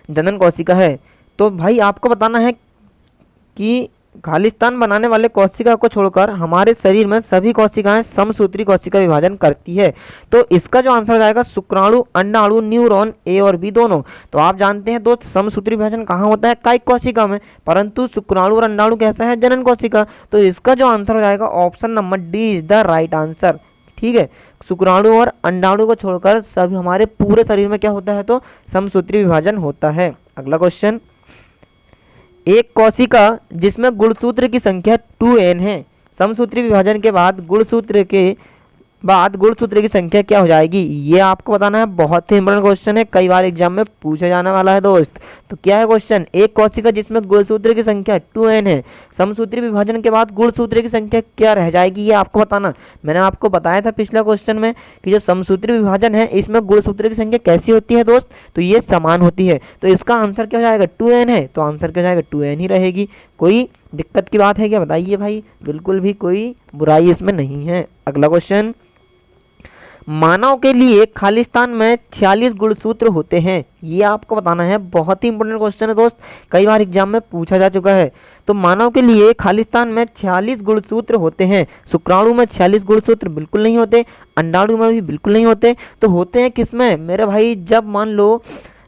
जनन कोशिका है। तो भाई आपको बताना है कि खालिस्तान बनाने वाले कोशिका को छोड़कर हमारे शरीर में सभी कोशिकाएं समसूत्री कोशिका विभाजन करती है। तो इसका जो आंसर हो जाएगा शुक्राणु, अंडाणु, न्यूरॉन, ए और बी दोनों। तो आप जानते हैं दोस्त, समसूत्री विभाजन कहाँ होता है? कायिक कोशिका में, परंतु शुक्राणु और अंडाणु कैसा है? जनन कोशिका। तो इसका जो आंसर हो जाएगा option number D is the right answer, ठीक है। शुक्राणु और अंडाणु को छोड़कर सभी हमारे पूरे शरीर में क्या होता है? तो समसूत्री विभाजन होता है। अगला क्वेश्चन, एक कोशिका जिसमें गुणसूत्र की संख्या 2n है, समसूत्री विभाजन के बाद गुणसूत्र की संख्या क्या हो जाएगी? ये आपको बताना है, बहुत ही इंपॉर्टेंट क्वेश्चन है, कई बार एग्जाम में पूछा जाने वाला है दोस्त। तो क्या है क्वेश्चन? एक कोशिका जिसमें गुणसूत्र की संख्या 2n है, समसूत्री विभाजन के बाद गुणसूत्र की संख्या क्या रह जाएगी? ये आपको बताना। मैंने आपको बताया था पिछला क्वेश्चन में कि जो समसूत्री विभाजन है इसमें गुणसूत्र की संख्या कैसी होती है दोस्त? तो ये समान होती है। तो इसका आंसर क्या हो जाएगा? 2n है, तो आंसर क्या हो जाएगा? 2n ही रहेगी। कोई दिक्कत की बात है क्या? बताइए भाई, बिल्कुल भी कोई बुराई इसमें नहीं है। अगला क्वेश्चन, मानव के लिए खालिस्तान में 46 गुणसूत्र होते हैं। ये आपको बताना है, बहुत ही इंपॉर्टेंट क्वेश्चन है दोस्त, कई बार एग्जाम में पूछा जा चुका है। तो मानव के लिए खालिस्तान में 46 गुणसूत्र होते हैं। शुक्राणु में 46 गुणसूत्र बिल्कुल नहीं होते, अंडाणु में भी बिल्कुल नहीं होते। तो होते हैं किसमें मेरे भाई? जब मान लो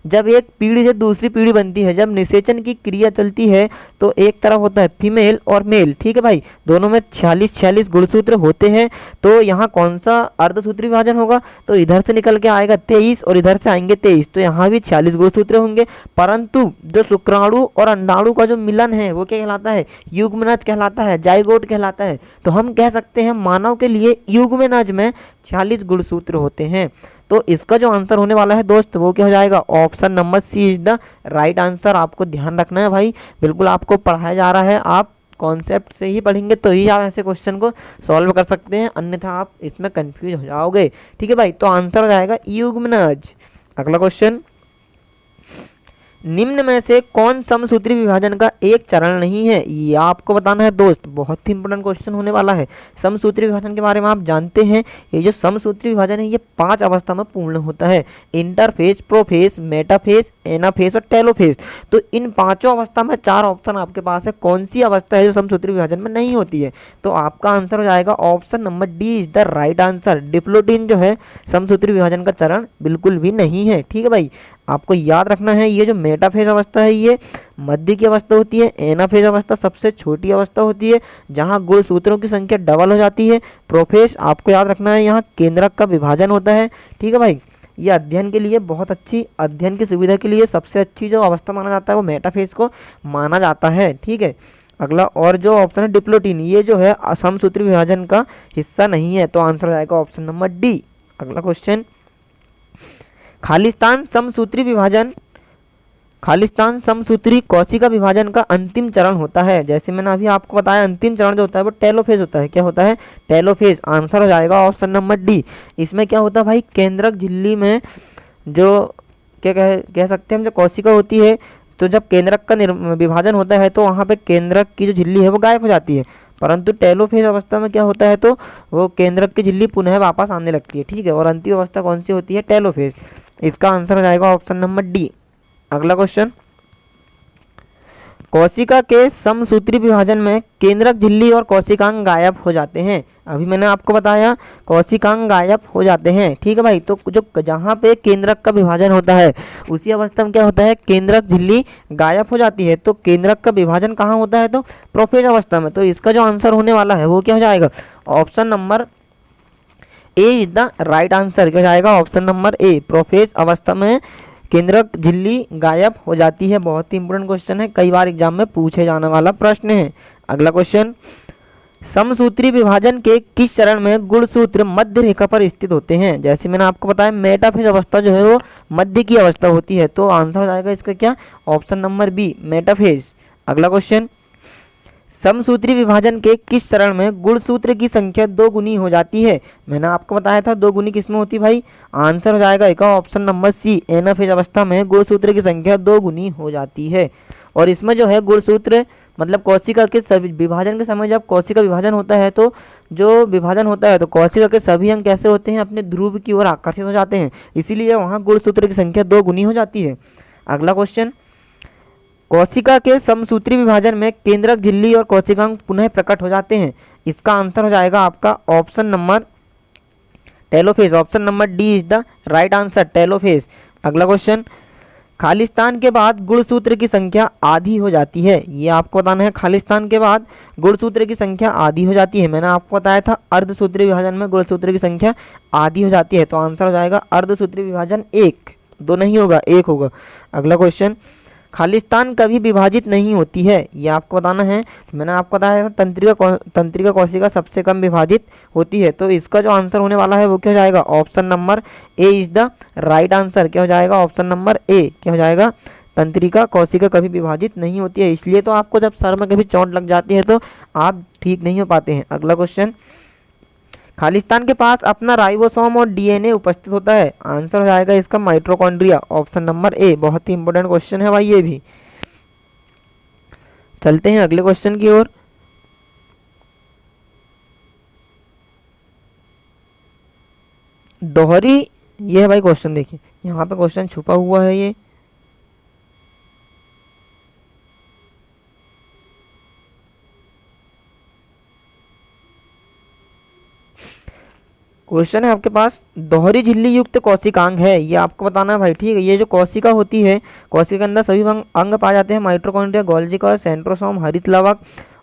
जब एक पीढ़ी से दूसरी पीढ़ी बनती है, जब निषेचन की क्रिया चलती है तो एक तरफ होता है फीमेल और मेल, ठीक है भाई, दोनों में 46 गुणसूत्र होते हैं। तो यहाँ कौन सा अर्धसूत्री विभाजन होगा, तो इधर से निकल के आएगा 23 और इधर से आएंगे 23, तो यहाँ भी 46 गुणसूत्र होंगे। परंतु जो शुक्राणु और अंडाणु का जो मिलन है वो क्या कहलाता है, युग्मनज कहलाता है, जाइगोट कहलाता है। तो हम कह सकते हैं मानव के लिए युग्मनज में 46 गुणसूत्र होते हैं। तो इसका जो आंसर होने वाला है दोस्त वो क्या हो जाएगा, option number C is the right answer. आपको ध्यान रखना है भाई, बिल्कुल आपको पढ़ाया जा रहा है, आप कॉन्सेप्ट से ही पढ़ेंगे तो ही आप ऐसे क्वेश्चन को सॉल्व कर सकते हैं, अन्यथा आप इसमें कंफ्यूज हो जाओगे। ठीक है भाई, तो आंसर हो जाएगा युग्मनज। अगला क्वेश्चन, निम्न में से कौन समसूत्री विभाजन का एक चरण नहीं है, ये आपको बताना है दोस्त। बहुत ही इंपॉर्टेंट क्वेश्चन होने वाला है। समसूत्री विभाजन के बारे में आप जानते हैं, ये जो समसूत्री विभाजन है ये 5 अवस्था में पूर्ण होता है, इंटरफेज, प्रोफेज, मेटाफेज, एनाफेज और टेलोफेज। तो इन पांचों अवस्था में 4 ऑप्शन आपके पास है, कौन सी अवस्था है जो समसूत्री विभाजन में नहीं होती है, तो आपका आंसर हो जाएगा option number D is the right answer. Diplotene जो है समसूत्री विभाजन का चरण बिल्कुल भी नहीं है। ठीक है भाई, आपको याद रखना है ये जो मेटाफेज अवस्था है ये मध्य की अवस्था होती है, एनाफेज अवस्था सबसे छोटी अवस्था होती है जहां गुणसूत्रों की संख्या डबल हो जाती है। प्रोफेज आपको याद रखना है यहाँ केंद्रक का विभाजन होता है। ठीक है भाई, ये अध्ययन के लिए बहुत अच्छी, अध्ययन की सुविधा के लिए सबसे अच्छी जो अवस्था माना जाता है वो मेटाफेज को माना जाता है। ठीक है, अगला और जो ऑप्शन है डिप्लोटिन, ये जो है समसूत्री विभाजन का हिस्सा नहीं है, तो आंसर हो जाएगा ऑप्शन नंबर डी। अगला क्वेश्चन, खालिस्तान समसूत्री विभाजन, खालिस्तान समसूत्री कोशिका विभाजन का अंतिम चरण होता है। जैसे मैंने अभी आपको बताया अंतिम चरण जो होता है वो टेलोफेज होता है। क्या होता है, टेलोफेज। आंसर हो जाएगा ऑप्शन नंबर डी। इसमें क्या होता है भाई, केंद्रक झिल्ली में जो क्या कह सकते हैं हम, जो कोशिका होती है, तो जब केंद्रक का विभाजन होता है तो वहाँ पे केंद्रक की जो झिल्ली है वो गायब हो जाती है। परंतु टेलोफेज अवस्था में क्या होता है, तो वो केंद्रक की झिल्ली पुनः वापस आने लगती है। ठीक है, और अंतिम अवस्था कौन सी होती है, टेलोफेज। इसका आंसर हो जाएगा ऑप्शन नंबर डी। अगला क्वेश्चन, कोशिका के समसूत्री विभाजन में केंद्रक झिल्ली और कोशिकांग गायब हो जाते हैं। अभी मैंने आपको बताया कोशिकांग गायब हो जाते हैं। ठीक है भाई, तो जो जहाँ पे केंद्रक का विभाजन होता है उसी अवस्था में क्या होता है, केंद्रक झिल्ली गायब हो जाती है। तो केंद्रक का विभाजन कहाँ होता है, तो प्रोफेज अवस्था में। तो इसका जो आंसर होने वाला है वो क्या हो जाएगा, option number A is the right answer. क्या जाएगा, ऑप्शन नंबर ए, प्रोफेज अवस्था में केंद्रक झिल्ली गायब हो जाती है। बहुत ही इंपॉर्टेंट क्वेश्चन है, कई बार एग्जाम में पूछे जाने वाला प्रश्न है। अगला क्वेश्चन, समसूत्री विभाजन के किस चरण में गुणसूत्र मध्य रेखा पर स्थित होते हैं। जैसे मैंने आपको बताया मेटाफेज अवस्था जो है वो मध्य की अवस्था होती है, तो आंसर हो जाएगा इसका क्या, ऑप्शन नंबर बी, मेटाफेज। अगला क्वेश्चन, समसूत्री विभाजन के किस चरण में गुणसूत्र की संख्या 2 गुनी हो जाती है। मैंने आपको बताया था 2 गुनी किसमें होती है भाई, आंसर हो जाएगा एक ऑप्शन नंबर सी, एनाफेज अवस्था में गुणसूत्र की संख्या 2 गुनी हो जाती है। और इसमें जो है गुणसूत्र मतलब कोशिका के सभी विभाजन के समय जब कोशिका विभाजन होता है तो जो विभाजन होता है तो कोशिका के सभी अंग कैसे होते हैं, अपने ध्रुव की ओर आकर्षित हो जाते हैं, इसीलिए वहाँ गुणसूत्र की संख्या 2 गुनी हो जाती है। अगला क्वेश्चन, कोशिका के समसूत्री विभाजन में केंद्रक झिल्ली और कोशिकांग पुनः प्रकट हो जाते हैं। इसका आंसर हो जाएगा आपका option number telophase. Option number D is the right answer, telophase. अगला क्वेश्चन, खालिस्तान के बाद गुणसूत्र की संख्या आधी हो जाती है। ये आपको बताना है, खालिस्तान के बाद गुणसूत्र की संख्या आधी हो जाती है। मैंने आपको बताया था अर्धसूत्री विभाजन में गुणसूत्र की संख्या आधी हो जाती है, तो आंसर हो जाएगा अर्धसूत्री विभाजन 1, 2 नहीं होगा, 1 होगा। अगला क्वेश्चन, खालिस्तान कभी विभाजित नहीं होती है। ये आपको बताना है, मैंने आपको बताया तंत्रिका कोशिका सबसे कम विभाजित होती है, तो इसका जो आंसर होने वाला है वो क्या हो जाएगा, option number A is the right answer. क्या हो जाएगा, ऑप्शन नंबर ए, क्या हो जाएगा, तंत्रिका कोशिका कभी विभाजित नहीं होती है। इसलिए तो आपको जब सर में कभी चोट लग जाती है तो आप ठीक नहीं हो पाते हैं। अगला क्वेश्चन, खालिस्तान के पास अपना राइबोसोम और डीएनए उपस्थित होता है। आंसर हो जाएगा इसका माइटोकॉन्ड्रिया, ऑप्शन नंबर ए। बहुत ही इंपॉर्टेंट क्वेश्चन है भाई ये भी। चलते हैं अगले क्वेश्चन की ओर। दोहरी, ये है भाई क्वेश्चन, देखिए यहाँ पे क्वेश्चन छुपा हुआ है। ये क्वेश्चन है आपके पास, दोहरी झिल्ली युक्त कोशिकांग है, ये आपको बताना है भाई। ठीक है, ये जो कोशिका होती है, कोशिका के अंदर सभी अंग पाए जाते हैं, माइटोकॉन्ड्रिया, गोल्गी कोश, सेंट्रोसोम, हरित लवक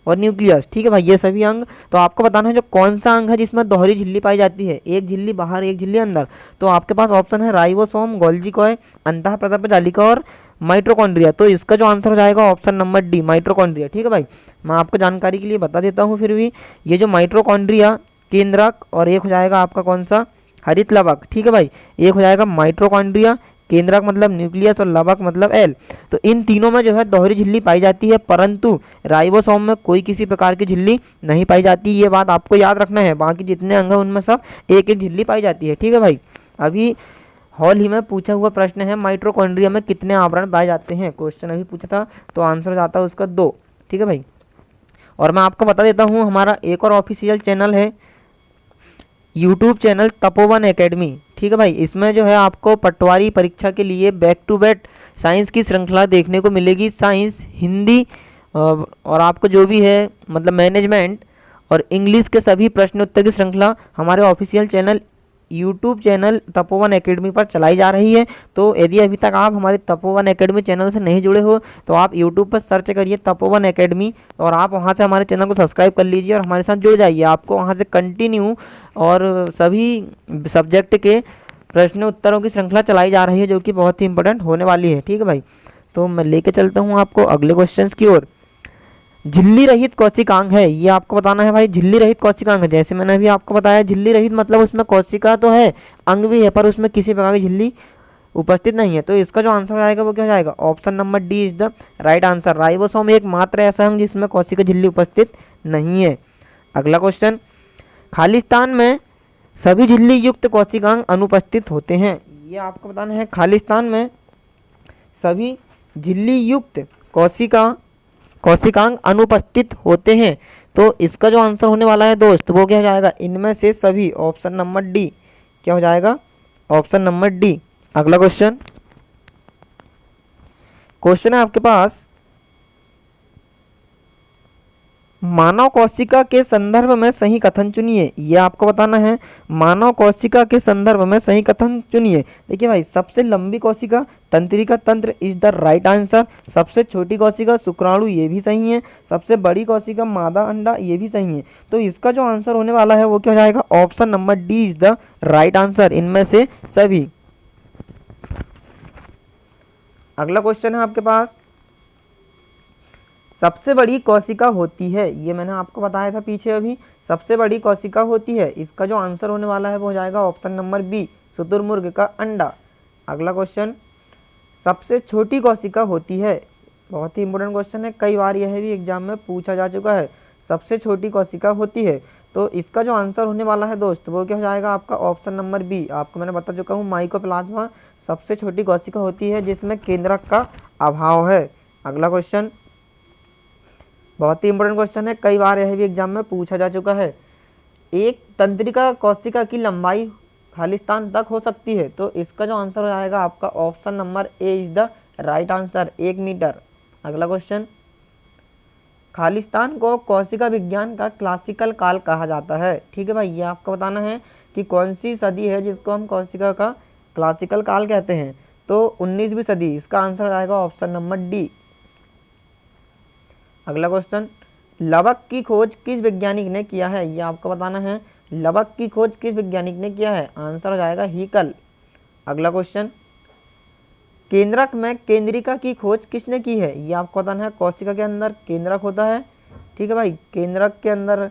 और न्यूक्लियस। ठीक है भाई, ये सभी अंग। तो आपको बताना है जो कौन सा अंग है जिसमें दोहरी झिल्ली पाई जाती है, एक झिल्ली बाहर एक झिल्ली अंदर। तो आपके पास ऑप्शन है राइबोसोम, गोल्गी कोश, अंतःप्रदप जालिका और माइटोकॉन्ड्रिया। तो इसका जो आंसर हो जाएगा ऑप्शन नंबर डी, माइटोकॉन्ड्रिया। ठीक है भाई, मैं आपको जानकारी के लिए बता देता हूँ फिर भी, ये जो माइटोकॉन्ड्रिया केंद्रक और एक हो जाएगा आपका कौन सा, हरित लवक। ठीक है भाई, एक हो जाएगा माइटोकॉन्ड्रिया, केंद्रक मतलब न्यूक्लियस और लवक मतलब एल। तो इन तीनों में जो है दोहरी झिल्ली पाई जाती है, परंतु राइबोसोम में कोई किसी प्रकार की झिल्ली नहीं पाई जाती। ये बात आपको याद रखना है, बाकी जितने अंग हैं उनमें सब एक एक झिल्ली पाई जाती है। ठीक है भाई, अभी हाल ही में पूछा हुआ प्रश्न है, माइटोकॉन्ड्रिया में कितने आवरण पाए जाते हैं, क्वेश्चन अभी पूछा था, तो आंसर जाता है उसका 2। ठीक है भाई, और मैं आपको बता देता हूँ हमारा एक और ऑफिशियल चैनल है, यूट्यूब चैनल तपोवन एकेडमी। ठीक है भाई, इसमें जो है आपको पटवारी परीक्षा के लिए बैक टू बैक साइंस की श्रृंखला देखने को मिलेगी, साइंस, हिंदी और आपको जो भी है मतलब मैनेजमेंट और इंग्लिश के सभी प्रश्न उत्तर की श्रृंखला हमारे official channel YouTube channel Tapovan academy पर चलाई जा रही है। तो यदि अभी तक आप हमारे तपोवन एकेडमी चैनल से नहीं जुड़े हो तो आप यूट्यूब पर सर्च करिए तपोवन एकेडमी और आप वहां से हमारे चैनल को सब्सक्राइब कर लीजिए और हमारे साथ जुड़ जाइए। आपको वहां से कंटिन्यू और सभी सब्जेक्ट के प्रश्न उत्तरों की श्रृंखला चलाई जा रही है, जो कि बहुत ही इंपॉर्टेंट होने वाली है। ठीक है भाई, तो मैं लेके चलता हूँ आपको अगले क्वेश्चन की ओर। झिल्ली रहित कोशिकांग है, ये आपको बताना है भाई। झिल्ली रहित कोशिकांग है, जैसे मैंने अभी आपको बताया, झिल्ली रहित मतलब उसमें कोशिका तो है, अंग भी है, पर उसमें किसी प्रकार की झिल्ली उपस्थित नहीं है। तो इसका जो आंसर आएगा वो क्या हो जाएगा, option number D is the right answer. Ribosome एक मात्र ऐसा अंग जिसमें कोशिका झिल्ली उपस्थित नहीं है। अगला क्वेश्चन, खालिस्तान में सभी झिल्ली युक्त कोशिकांग अनुपस्थित होते हैं, ये आपको बताना है। खालिस्तान में सभी झिल्ली युक्त कोशिकांग अनुपस्थित होते हैं। तो इसका जो आंसर होने वाला है दोस्त वो क्या हो जाएगा, इनमें से सभी, ऑप्शन नंबर डी क्या हो जाएगा, ऑप्शन नंबर डी। अगला क्वेश्चन है आपके पास, मानव कोशिका के संदर्भ में सही कथन चुनिए, ये आपको बताना है। मानव कोशिका के संदर्भ में सही कथन चुनिए। देखिए भाई, सबसे लंबी कोशिका तंत्रिका तंत्र इज द राइट आंसर। सबसे छोटी कोशिका शुक्राणु, ये भी सही है। सबसे बड़ी कोशिका मादा अंडा, ये भी सही है। तो इसका जो आंसर होने वाला है वो क्या हो जाएगा, option number D is the right answer, इनमें से सभी। अगला क्वेश्चन है आपके पास, सबसे बड़ी कोशिका होती है, ये मैंने आपको बताया था पीछे अभी, सबसे बड़ी कोशिका होती है। इसका जो आंसर होने वाला है वो हो जाएगा ऑप्शन नंबर बी, शुतुरमुर्ग का अंडा। अगला क्वेश्चन, सबसे छोटी कोशिका होती है, बहुत ही इंपॉर्टेंट क्वेश्चन है, कई बार यह भी एग्जाम में पूछा जा चुका है। सबसे छोटी कोशिका होती है, तो इसका जो आंसर होने वाला है दोस्त वो क्या हो जाएगा आपका, ऑप्शन नंबर बी। आपको मैंने बता चुका हूँ, माइकोप्लाज्मा सबसे छोटी कोशिका होती है जिसमें केंद्रक का अभाव है। अगला क्वेश्चन बहुत ही इंपॉर्टेंट क्वेश्चन है, कई बार यह भी एग्जाम में पूछा जा चुका है। एक तंत्रिका कोशिका की लंबाई खालिस्तान तक हो सकती है, तो इसका जो आंसर हो जाएगा आपका option number A is the right answer, 1 metre. अगला क्वेश्चन, खालिस्तान को कोशिका विज्ञान का क्लासिकल काल कहा जाता है। ठीक है भाई, ये आपको बताना है कि कौन सी सदी है जिसको हम कोशिका का क्लासिकल काल कहते हैं। तो 19वीं सदी, इसका आंसर हो जाएगा ऑप्शन नंबर डी। अगला क्वेश्चन, लवक की खोज किस वैज्ञानिक ने किया है, ये आपको बताना है। लवक की खोज किस वैज्ञानिक ने किया है, आंसर हो जाएगा हीकल। अगला क्वेश्चन, केंद्रक में केंद्रिका की खोज किसने की है, ये आपको बताना है। कोशिका के अंदर केंद्रक होता है, ठीक है भाई, केंद्रक के अंदर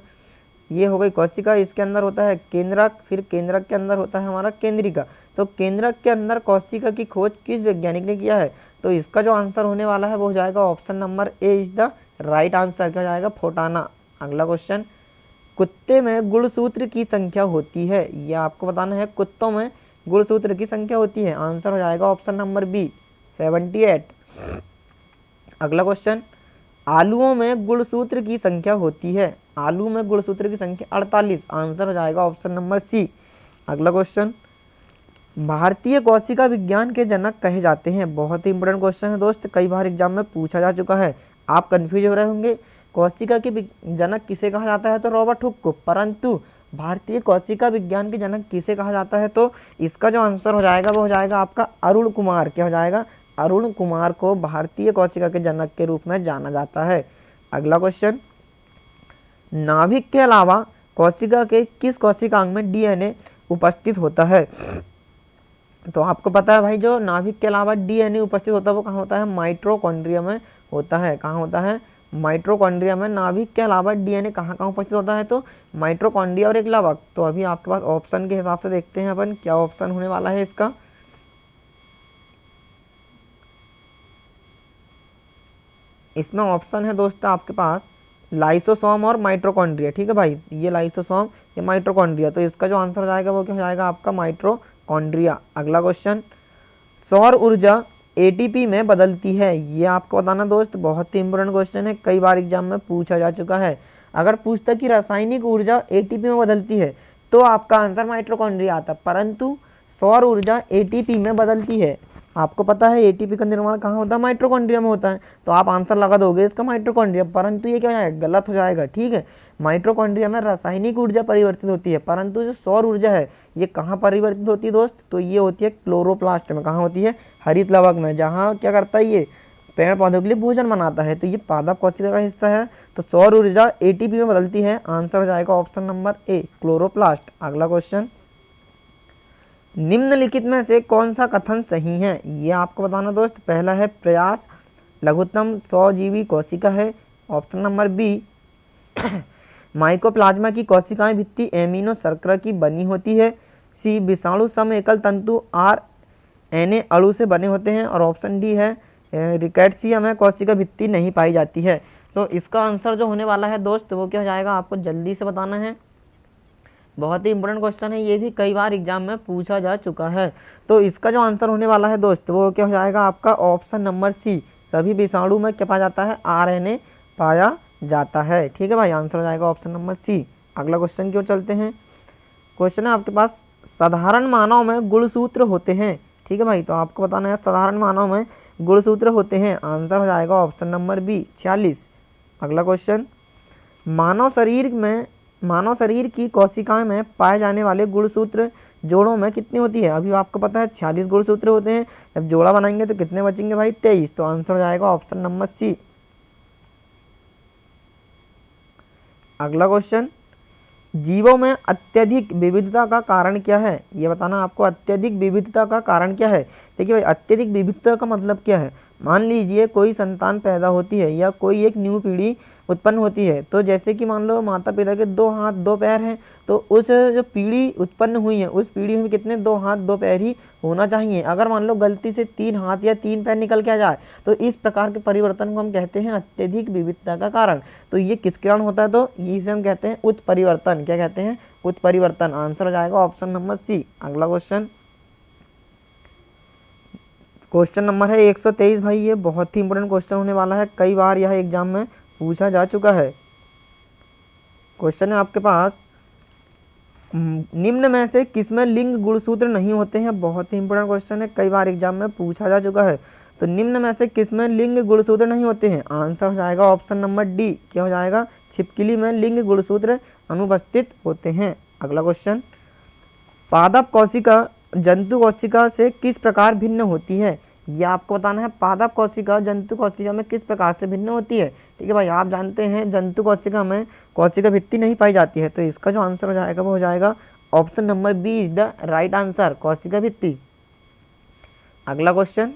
ये हो गई कोशिका, इसके अंदर होता है केंद्रक, फिर केंद्रक के अंदर होता है हमारा केंद्रिका। तो केंद्रक के अंदर कोशिका की खोज किस वैज्ञानिक ने किया है, तो इसका जो आंसर होने वाला है वो हो जाएगा option number A is the right answer, क्या हो जाएगा, फोटाना। अगला क्वेश्चन, कुत्ते में गुणसूत्र की संख्या होती है, यह आपको बताना है। कुत्तों में गुणसूत्र की संख्या होती है, आंसर हो जाएगा ऑप्शन नंबर बी, 78। अगला क्वेश्चन, आलुओं में गुणसूत्र की संख्या होती है, आलू में गुणसूत्र की संख्या 48, आंसर हो जाएगा ऑप्शन नंबर सी। अगला क्वेश्चन, भारतीय कोशिका विज्ञान के जनक कहे जाते हैं, बहुत ही इंपॉर्टेंट क्वेश्चन है दोस्त, कई बार एग्जाम में पूछा जा चुका है। आप कंफ्यूज हो रहे होंगे, कोशिका के जनक किसे कहा जाता है, तो रॉबर्ट हुक को, परंतु भारतीय कोशिका विज्ञान के जनक किसे कहा जाता है? तो इसका जो आंसर हो जाएगा वो हो जाएगा आपका अरुण कुमार। क्या हो जाएगा? अरुण कुमार को भारतीय कोशिका के जनक के रूप में जाना जाता है। अगला क्वेश्चन, नाभिक के अलावा कोशिका के किस कोशिकांग में डीएनए उपस्थित होता है? तो आपको पता है भाई, जो नाभिक के अलावा डीएनए उपस्थित होता है वो कहाँ होता है? माइटोकॉन्ड्रिया में होता है। कहाँ होता है? माइटोकॉन्ड्रिया में। नाभिक के अलावा डीएनए कहाँ कहाँ उपस्थित होता है? तो माइटोकॉन्ड्रिया और एक लवक। तो अभी आपके पास ऑप्शन के हिसाब से देखते हैं अपन क्या ऑप्शन होने वाला है इसका। इसमें ऑप्शन है दोस्तों आपके पास लाइसोसोम और माइटोकॉन्ड्रिया। ठीक है भाई, ये लाइसोसोम, ये माइटोकॉन्ड्रिया। तो इसका जो आंसर हो जाएगा वो क्या हो जाएगा? आपका माइटोकॉन्ड्रिया। अगला क्वेश्चन, सौर ऊर्जा एटीपी में बदलती है, ये आपको बताना दोस्त, बहुत ही इंपॉर्टेंट क्वेश्चन है, कई बार एग्जाम में पूछा जा चुका है। अगर पूछता कि रासायनिक ऊर्जा एटीपी में बदलती है तो आपका आंसर माइटोकॉन्ड्रिया आता, परंतु सौर ऊर्जा एटीपी में बदलती है। आपको पता है एटीपी का निर्माण कहाँ होता है? माइटोकॉन्ड्रिया में होता है। तो आप आंसर लगा दोगे इसका माइटोकॉन्ड्रिया, परंतु ये क्या हो जाएगा? गलत हो जाएगा। ठीक है, माइटोकॉन्ड्रिया में रासायनिक ऊर्जा परिवर्तित होती है, परंतु जो सौर ऊर्जा है ये कहाँ परिवर्तित होती है दोस्त? तो ये होती है क्लोरोप्लास्ट में। कहाँ होती है? हरित लवक में, जहाँ क्या करता है ये पेड़ पौधों के लिए भोजन बनाता है। तो ये पादप कोशिका का हिस्सा है। तो सौर ऊर्जा एटीपी में बदलती है, आंसर हो जाएगा ऑप्शन नंबर ए, क्लोरोप्लास्ट। अगला क्वेश्चन, निम्नलिखित में से कौन सा कथन सही है? ये आपको बताना दोस्त। पहला है प्रयास लघुत्तम 100 जीवी कोशिका है। ऑप्शन नंबर बी, माइकोप्लाज्मा की कोशिकाएं भित्ति एमिनो शर्करा की बनी होती है। सी, विषाणु सम एकल तंतु आरएनए अणु से बने होते हैं। और ऑप्शन डी है रिकेट्सिया में कोशिका भित्ति नहीं पाई जाती है। तो इसका आंसर जो होने वाला है दोस्त वो क्या हो जाएगा? आपको जल्दी से बताना है, बहुत ही इंपॉर्टेंट क्वेश्चन है, ये भी कई बार एग्जाम में पूछा जा चुका है। तो इसका जो आंसर होने वाला है दोस्त वो क्या हो जाएगा? आपका ऑप्शन नंबर सी, सभी विषाणु में क्या पाया जाता है? आरएनए पाया जाता है। ठीक है भाई, आंसर हो जाएगा ऑप्शन नंबर सी। अगला क्वेश्चन की ओर चलते हैं। क्वेश्चन है आपके पास, साधारण मानव में गुणसूत्र होते हैं। ठीक है भाई, तो आपको बताना है साधारण मानव में गुणसूत्र होते हैं, आंसर हो जाएगा ऑप्शन नंबर बी, 46। अगला क्वेश्चन, मानव शरीर की कोशिकाएं में पाए जाने वाले गुणसूत्र जोड़ों में कितनी होती है? अभी आपको पता है 46 गुणसूत्र होते हैं, जब जोड़ा बनाएंगे तो कितने बचेंगे भाई? 23। तो आंसर हो जाएगा ऑप्शन नंबर सी। अगला क्वेश्चन, जीवों में अत्यधिक विविधता का कारण क्या है? ये बताना आपको, अत्यधिक विविधता का कारण क्या है? देखिए भाई, अत्यधिक विविधता का मतलब क्या है? मान लीजिए कोई संतान पैदा होती है या कोई एक न्यू पीढ़ी उत्पन्न होती है, तो जैसे कि मान लो माता पिता के 2 हाथ 2 पैर हैं, तो उस जो पीढ़ी उत्पन्न हुई है उस पीढ़ी में कितने 2 हाथ 2 पैर ही होना चाहिए। अगर मान लो गलती से 3 हाथ या 3 पैर निकल के आ जाए तो इस प्रकार के परिवर्तन को हम कहते हैं अत्यधिक विविधता का कारण। तो ये किसके कारण होता है? तो इसे हम कहते हैं उत्परिवर्तन। क्या कहते हैं? उत्परिवर्तन। आंसर हो जाएगा ऑप्शन नंबर सी। अगला क्वेश्चन नंबर है 123 भाई, ये बहुत ही इंपॉर्टेंट क्वेश्चन होने वाला है, कई बार यह एग्जाम में पूछा जा चुका है। क्वेश्चन है आपके पास, निम्न में से किसमें लिंग गुणसूत्र नहीं होते हैं? बहुत ही इंपॉर्टेंट क्वेश्चन है, कई बार एग्जाम में पूछा जा चुका है। तो निम्न में से किसमें लिंग गुणसूत्र नहीं होते हैं? आंसर हो जाएगा ऑप्शन नंबर डी। क्या हो जाएगा? छिपकली में लिंग गुणसूत्र अनुपस्थित होते हैं। अगला क्वेश्चन, पादप कोशिका जंतु कोशिका से किस प्रकार भिन्न होती है? ये आपको बताना है, पादप कोशिका जंतु कोशिका में किस प्रकार से भिन्न होती है। ठीक है भाई, आप जानते हैं जंतु कोशिका में कोशिका भित्ति नहीं पाई जाती है, तो इसका जो आंसर हो जाएगा वो हो जाएगा option number B is the right answer, कोशिका भित्ति। अगला क्वेश्चन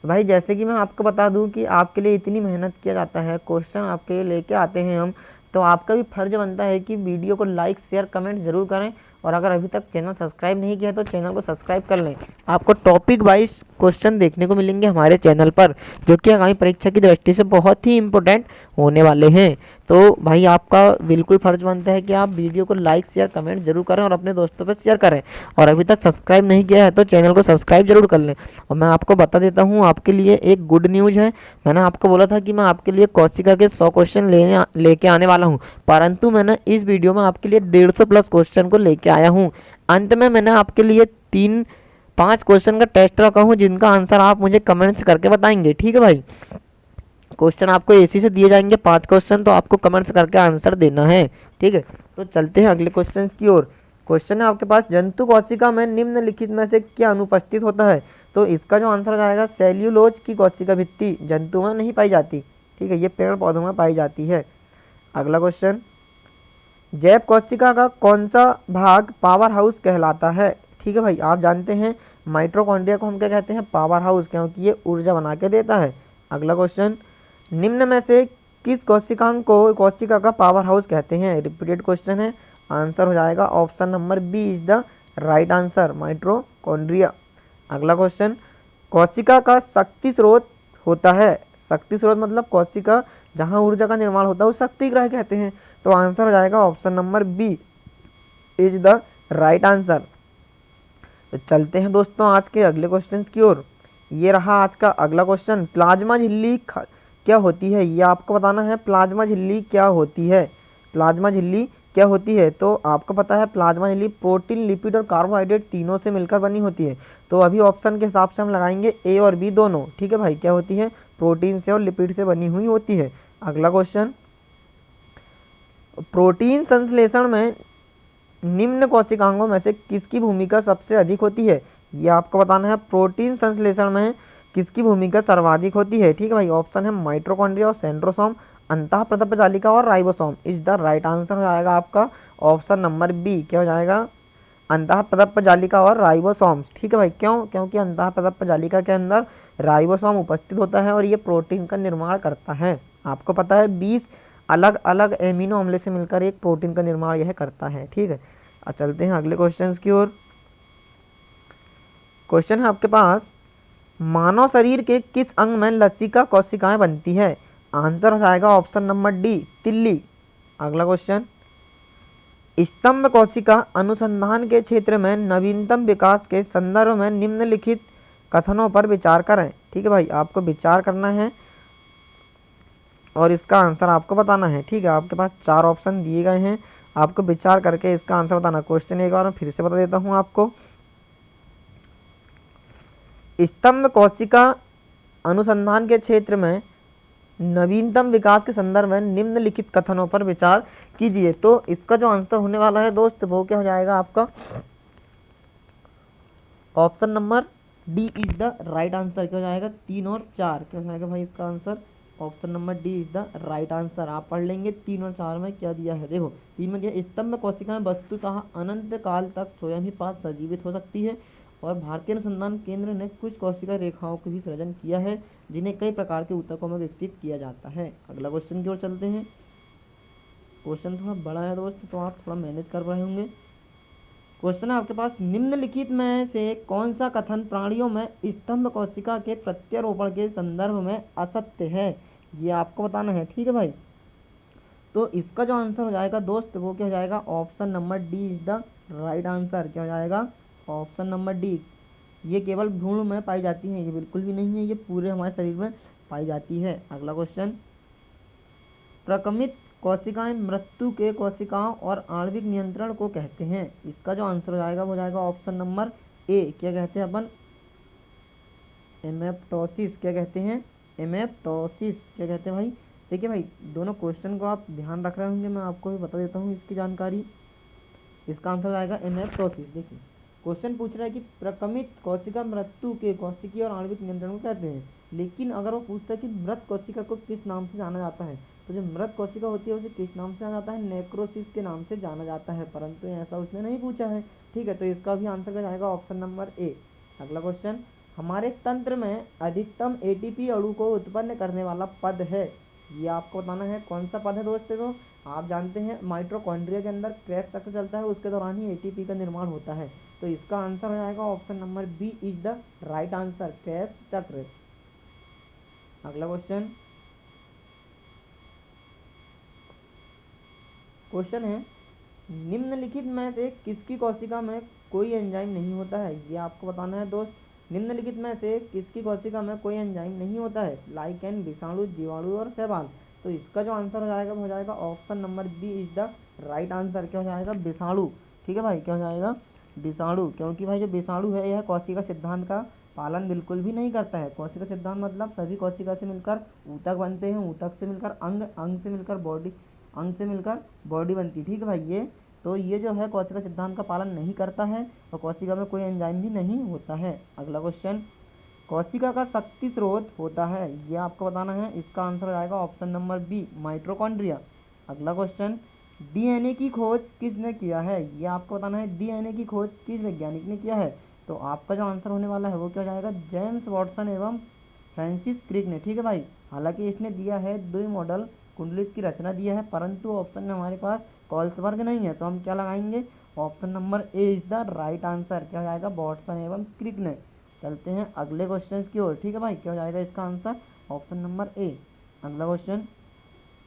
भाई, जैसे कि मैं आपको बता दूं कि आपके लिए इतनी मेहनत किया जाता है, क्वेश्चन आपके लिए लेके आते हैं हम, तो आपका भी फर्ज बनता है कि वीडियो को लाइक शेयर कमेंट जरूर करें। और अगर अभी तक चैनल सब्सक्राइब नहीं किया तो चैनल को सब्सक्राइब कर लें। आपको टॉपिक वाइज क्वेश्चन देखने को मिलेंगे हमारे चैनल पर, जो कि आगामी परीक्षा की दृष्टि से बहुत ही इम्पोर्टेंट होने वाले हैं। तो भाई आपका बिल्कुल फर्ज बनता है कि आप वीडियो को लाइक शेयर कमेंट जरूर करें और अपने दोस्तों पर शेयर करें। और अभी तक सब्सक्राइब नहीं किया है तो चैनल को सब्सक्राइब जरूर कर लें। और मैं आपको बता देता हूँ, आपके लिए एक गुड न्यूज़ है। मैंने आपको बोला था कि मैं आपके लिए कोशिका के 100 क्वेश्चन लेके आने वाला हूँ, परंतु मैंने इस वीडियो में आपके लिए 150 प्लस क्वेश्चन को लेके आया हूँ। अंत में मैंने आपके लिए 3-5 क्वेश्चन का टेस्ट रखा हूँ, जिनका आंसर आप मुझे कमेंट्स करके बताएंगे। ठीक है भाई, क्वेश्चन आपको एसी से दिए जाएंगे 5 क्वेश्चन, तो आपको कमेंट्स करके आंसर देना है। ठीक है, तो चलते हैं अगले क्वेश्चन की ओर। क्वेश्चन है आपके पास, जंतु कोशिका में निम्नलिखित में से क्या अनुपस्थित होता है? तो इसका जो आंसर हो जाएगा, सेल्यूलोज की कोशिका भित्ति जंतु में नहीं पाई जाती। ठीक है, ये पेड़ पौधों में पाई जाती है। अगला क्वेश्चन, जैव कोशिका का कौन सा भाग पावर हाउस कहलाता है? ठीक है भाई, आप जानते हैं माइटोकॉन्ड्रिया को हम क्या कहते हैं? पावर हाउस, क्योंकि ये ऊर्जा बना के देता है। अगला क्वेश्चन, निम्न में से किस कोशिकांग को कोशिका का पावर हाउस कहते हैं? रिपीटेड क्वेश्चन है, आंसर हो जाएगा option number B is the right answer, mitochondria. अगला क्वेश्चन, कोशिका का शक्ति स्रोत होता है? शक्ति स्रोत मतलब कोशिका जहाँ ऊर्जा का निर्माण होता है उस शक्ति ग्रह कहते हैं, तो आंसर हो जाएगा option number B is the right answer. तो चलते हैं दोस्तों आज के अगले क्वेश्चन की ओर। ये रहा आज का अगला क्वेश्चन, प्लाज्मा झिल्ली क्या होती है? ये आपको बताना है, प्लाज्मा झिल्ली क्या होती है? प्लाज्मा झिल्ली क्या होती है? तो आपको पता है प्लाज्मा झिल्ली प्रोटीन, लिपिड और कार्बोहाइड्रेट तीनों से मिलकर बनी होती है। तो अभी ऑप्शन के हिसाब से हम लगाएंगे ए और बी दोनों। ठीक है भाई, क्या होती है? प्रोटीन से और लिपिड से बनी हुई होती है। अगला क्वेश्चन, प्रोटीन संश्लेषण में निम्न कोशिकांगों में से किसकी भूमिका सबसे अधिक होती है? ये आपको बताना है, प्रोटीन संश्लेषण में किसकी भूमिका सर्वाधिक होती है? ठीक है भाई, ऑप्शन है माइटोकॉन्ड्रिया और सेंट्रोसोम, अंतः प्रदप्त जालिका और ribosome is the right answer हो जाएगा आपका ऑप्शन नंबर बी। क्या हो जाएगा? अंतः प्रदप्त जालिका और राइबोसोम्स। ठीक है भाई, क्यों? क्योंकि अंतः प्रदप्त जालिका के अंदर राइबोसोम उपस्थित होता है और ये प्रोटीन का निर्माण करता है। आपको पता है 20 अलग अलग एमिनो अम्ल से मिलकर एक प्रोटीन का निर्माण यह करता है। ठीक है, अब चलते हैं अगले क्वेश्चन की ओर। क्वेश्चन है आपके पास, मानव शरीर के किस अंग में लसिका कोशिकाएं बनती है? आंसर हो जाएगा ऑप्शन नंबर डी, तिल्ली। अगला क्वेश्चन, स्तंभ कोशिका अनुसंधान के क्षेत्र में नवीनतम विकास के संदर्भ में निम्नलिखित कथनों पर विचार करें। ठीक है भाई, आपको विचार करना है और इसका आंसर आपको बताना है। ठीक है, आपके पास 4 ऑप्शन दिए गए हैं, आपको विचार करके इसका आंसर बताना। क्वेश्चन एक बार मैं फिर से बता देता हूं आपको, स्तंभ कोशिका अनुसंधान के क्षेत्र में नवीनतम विकास के संदर्भ में निम्नलिखित कथनों पर विचार कीजिए। तो इसका जो आंसर होने वाला है दोस्त वो क्या हो जाएगा आपका? Option number D is the right answer. क्या हो जाएगा? 3 और 4 क्या हो जाएगा भाई इसका answer? Option number D is the right answer. आप पढ़ लेंगे 3 और 4 में क्या दिया है। देखो 3 में क्या, स्तंभ कोशिकाएं वस्तुतः अनंत काल तक स्वयं ही पास सजीवित हो सकती है और भारतीय अनुसंधान केंद्र ने कुछ कोशिका रेखाओं का भी सृजन किया है जिन्हें कई प्रकार के ऊतकों में विकसित किया जाता है। अगला क्वेश्चन की ओर चलते हैं। क्वेश्चन थोड़ा बड़ा है दोस्त, तो आप थोड़ा मैनेज कर रहे होंगे। क्वेश्चन है आपके पास, निम्नलिखित में से कौन सा कथन प्राणियों में स्तंभ कोशिका के प्रत्यारोपण के संदर्भ में असत्य है? ये आपको बताना है। ठीक है भाई, तो इसका जो आंसर हो जाएगा दोस्त वो क्या हो जाएगा? Option number D is the right answer. क्या हो जाएगा? Option number D. ये केवल भ्रूण में पाई जाती है, ये बिल्कुल भी नहीं है, ये पूरे हमारे शरीर में पाई जाती है। अगला क्वेश्चन, प्रकमित कोशिकाएं मृत्यु के कोशिकाओं और आणविक नियंत्रण को कहते हैं। इसका जो आंसर हो जाएगा वो जाएगा ऑप्शन नंबर ए। क्या कहते हैं अपन? एमेप्टोसिस। क्या कहते हैं? एमेप्टोसिस। क्या कहते हैं भाई? देखिए भाई, दोनों क्वेश्चन को आप ध्यान रख रहे होंगे, मैं आपको भी बता देता हूँ इसकी जानकारी। इसका आंसर आएगा एमेप्टोसिस। देखिए क्वेश्चन पूछ रहा है कि प्रकमित कोशिका मृत्यु के कोशिकीय और आणविक नियंत्रण को कहते हैं, लेकिन अगर वो पूछता है कि मृत कोशिका को किस नाम से जाना जाता है, तो जो मृत कोशिका होती है उसे किस नाम से जाना जाता है? नेक्रोसिस के नाम से जाना जाता है, परंतु ऐसा उसने नहीं पूछा है। ठीक है, तो इसका भी आंसर क्या जाएगा? ऑप्शन नंबर ए। अगला क्वेश्चन, हमारे तंत्र में अधिकतम एटीपी अणु को उत्पन्न करने वाला पद है। ये आपको बताना है कौन सा पद है दोस्तों। तो आप जानते हैं माइटोकॉन्ड्रिया के अंदर क्रेब्स चक्र चलता है, उसके दौरान ही एटीपी का निर्माण होता है। तो इसका आंसर हो जाएगा option number B is the right answer, Krebs चक्र। अगला क्वेश्चन है, निम्नलिखित में से किसकी कोशिका में कोई एंजाइम नहीं होता है? ये आपको बताना है दोस्त। निम्नलिखित में से किसकी कोशिका में कोई एंजाइम नहीं होता है? लाइकेन, विषाणु, जीवाणु और शैवाल। तो इसका जो आंसर हो जाएगा वो हो जाएगा option number B is the right answer. क्या हो जाएगा? विषाणु। ठीक है भाई, क्या हो जाएगा? विषाणु, क्योंकि भाई जो विषाणु है यह कोशिका सिद्धांत का पालन बिल्कुल भी नहीं करता है। कोशिका सिद्धांत मतलब सभी कोशिका से मिलकर ऊतक बनते हैं, ऊतक से मिलकर अंग, अंग से मिलकर बॉडी, अंग से मिलकर बॉडी बनती है। ठीक है भाई, ये जो है कोशिका सिद्धांत का पालन नहीं करता है और कोशिका में कोई एंजाइम भी नहीं होता है। अगला क्वेश्चन, कोशिका का शक्ति स्रोत होता है, ये आपको बताना है। इसका आंसर हो जाएगा ऑप्शन नंबर बी, माइटोकॉन्ड्रिया। अगला क्वेश्चन, डीएनए की खोज किसने किया है, ये आपको बताना है। डीएनए की खोज किस वैज्ञानिक ने किया है, तो आपका जो आंसर होने वाला है वो क्या हो जाएगा, जेम्स वाटसन एवं फ्रांसिस क्रिक ने। ठीक है भाई, हालांकि इसने दिया है द्वि मॉडल कुंडलित की रचना दिया है, परंतु ऑप्शन में हमारे पास कॉल्सबर्ग नहीं है, तो हम क्या लगाएंगे, option number A is the right answer. क्या हो जाएगा, वाटसन एवं क्रिक ने। चलते हैं अगले क्वेश्चन की ओर। ठीक है भाई, क्या हो जाएगा इसका आंसर, ऑप्शन नंबर ए। अगला क्वेश्चन,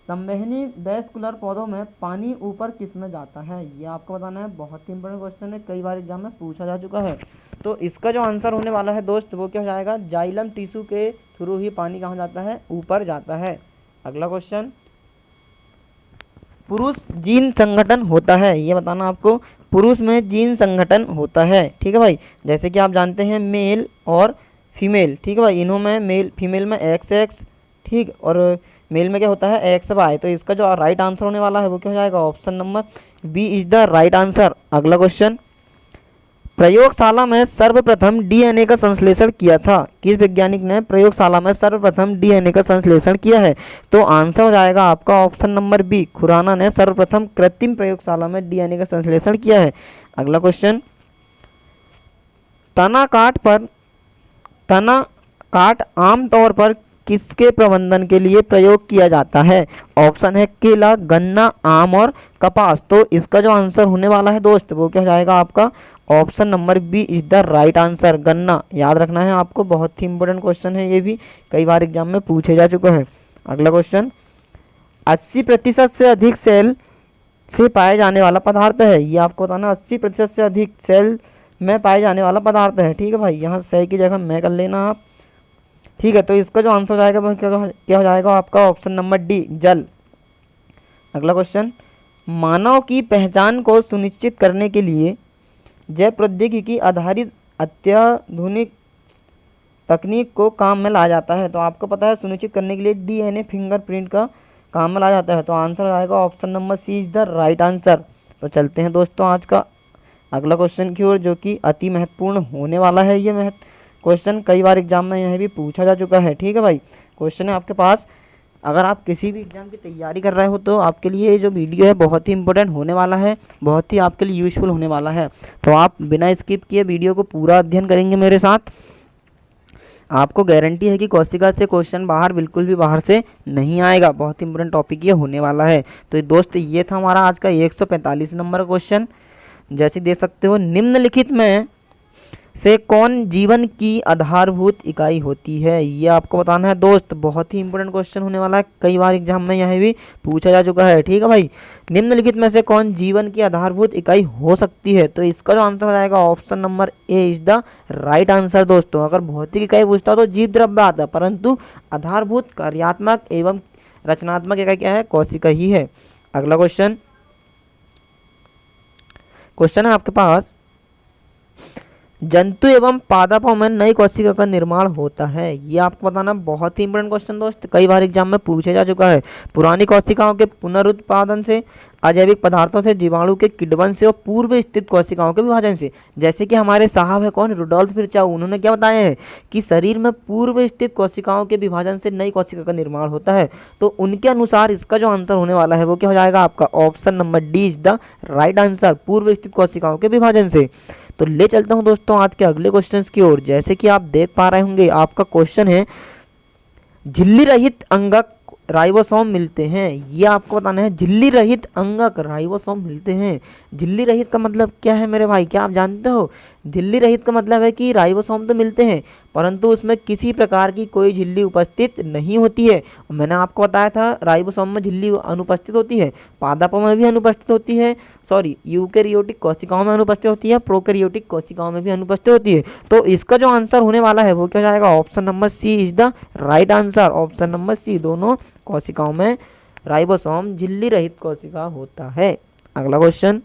संवहनी वैस्कुलर पौधों में पानी ऊपर किस में जाता है, ये आपको बताना है। बहुत ही इंपॉर्टेंट क्वेश्चन है, कई बार एग्जाम में पूछा जा चुका है। तो इसका जो आंसर होने वाला है दोस्त वो क्या हो जाएगा, जाइलम टिश्यू के थ्रू ही पानी कहाँ जाता है, ऊपर जाता है। अगला क्वेश्चन, पुरुष जीन संगठन होता है, ये बताना आपको। पुरुष में जीन संगठन होता है। ठीक है भाई, जैसे कि आप जानते हैं मेल और फीमेल। ठीक है भाई, इन्हों में मेल फीमेल में XX, ठीक, और मेल में क्या होता है XY। तो इसका जो राइट आंसर होने वाला है वो क्या हो जाएगा, option number B is the right answer. अगला क्वेश्चन, प्रयोगशाला में सर्वप्रथम डीएनए का संश्लेषण किया था, किस वैज्ञानिक ने प्रयोगशाला में सर्वप्रथम डीएनए का संश्लेषण किया है, तो आंसर हो जाएगा आपका ऑप्शन नंबर बी, खुराना ने सर्वप्रथम कृत्रिम प्रयोगशाला में डीएनए का संश्लेषण किया है। अगला क्वेश्चन, तना काट आमतौर पर किसके प्रबंधन के लिए प्रयोग किया जाता है, ऑप्शन है केला, गन्ना, आम और कपास। तो इसका जो आंसर होने वाला है दोस्त वो क्या हो जाएगा आपका, option number B is the right answer, गन्ना। याद रखना है आपको, बहुत ही इंपॉर्टेंट क्वेश्चन है, ये भी कई बार एग्जाम में पूछे जा चुका है। अगला क्वेश्चन, 80% से अधिक सेल से पाए जाने वाला पदार्थ है, ये आपको बताना। 80% से अधिक सेल में पाए जाने वाला पदार्थ है। ठीक है भाई, यहाँ से की जगह मैं कर लेना आप। ठीक है, तो इसका जो आंसर हो जाएगा वो क्या हो जाएगा आपका, ऑप्शन नंबर डी, जल। अगला क्वेश्चन, मानव की पहचान को सुनिश्चित करने के लिए जैव प्रौद्योगिकी आधारित अत्याधुनिक तकनीक को काम में लाया जाता है, तो आपको पता है सुनिश्चित करने के लिए डीएनए फिंगरप्रिंट का काम में लाया जाता है। तो आंसर आएगा option number C is the right answer. तो चलते हैं दोस्तों आज का अगला क्वेश्चन की ओर, जो कि अति महत्वपूर्ण होने वाला है। ये क्वेश्चन कई बार एग्जाम में यह भी पूछा जा चुका है। ठीक है भाई, क्वेश्चन है आपके पास, अगर आप किसी भी एग्जाम की तैयारी कर रहे हो तो आपके लिए ये जो वीडियो है बहुत ही इंपॉर्टेंट होने वाला है, बहुत ही आपके लिए यूज़फुल होने वाला है। तो आप बिना स्किप किए वीडियो को पूरा अध्ययन करेंगे मेरे साथ, आपको गारंटी है कि कोशिका से क्वेश्चन बिल्कुल भी बाहर से नहीं आएगा। बहुत ही इंपॉर्टेंट टॉपिक ये होने वाला है। तो दोस्त ये था हमारा आज का 145 नंबर क्वेश्चन। जैसे देख सकते हो, निम्नलिखित में से कौन जीवन की आधारभूत इकाई होती है, ये आपको बताना है दोस्त। बहुत ही इंपॉर्टेंट क्वेश्चन होने वाला है, कई बार एग्जाम में यह भी पूछा जा चुका है। ठीक है भाई, निम्नलिखित में से कौन जीवन की आधारभूत इकाई हो सकती है, तो इसका जो आंसर हो जाएगा option number A is the right answer. दोस्तों, अगर भौतिक इकाई पूछता तो जीव द्रव्य आता, परंतु आधारभूत, कार्यात्मक एवं रचनात्मक इकाई क्या है, कोशिका ही है। अगला क्वेश्चन है आपके पास, जंतु एवं पादपों में नई कोशिका का निर्माण होता है, ये आपको बताना। बहुत ही इंपॉर्टेंट क्वेश्चन दोस्त, कई बार एग्जाम में पूछा जा चुका है। पुरानी कोशिकाओं के पुनरुत्पादन से, अजैविक पदार्थों से, जीवाणु के किण्वन से और पूर्व स्थित कोशिकाओं के विभाजन से। जैसे कि हमारे साहब है कौन, रुडोल्फ विर्चाउ, उन्होंने क्या बताया है कि शरीर में पूर्व स्थित कोशिकाओं के विभाजन से नई कोशिका का निर्माण होता है। तो उनके अनुसार इसका जो आंसर होने वाला है वो क्या हो जाएगा आपका, option number D is the right answer, पूर्व स्थित कोशिकाओं के विभाजन से। तो ले चलता हूं दोस्तों आज के अगले क्वेश्चंस की ओर। जैसे कि आप देख पा रहे होंगे, आपका क्वेश्चन है, झिल्ली रहित अंगक राइबोसोम मिलते हैं, ये आपको बताना है। झिल्ली रहित अंगक राइबोसोम मिलते हैं, झिल्ली रहित का मतलब क्या है मेरे भाई, क्या आप जानते हो? झिल्ली रहित का मतलब है कि राइबोसोम तो मिलते हैं परंतु उसमें किसी प्रकार की कोई झिल्ली उपस्थित नहीं होती है। मैंने आपको बताया था राइबोसोम में झिल्ली अनुपस्थित होती है, पादपों में भी अनुपस्थित होती है, यूकेरियोटिक कोशिकाओं में अनुपस्थित होती है, प्रोकैरियोटिक कोशिकाओं में भी अनुपस्थित होती है। तो इसका जो आंसर होने वाला है वो क्या जाएगा, option number C is the right answer. Option number C, दोनों कोशिकाओं में राइबोसोम झिल्ली रहित कोशिका होता है। अगला क्वेश्चन,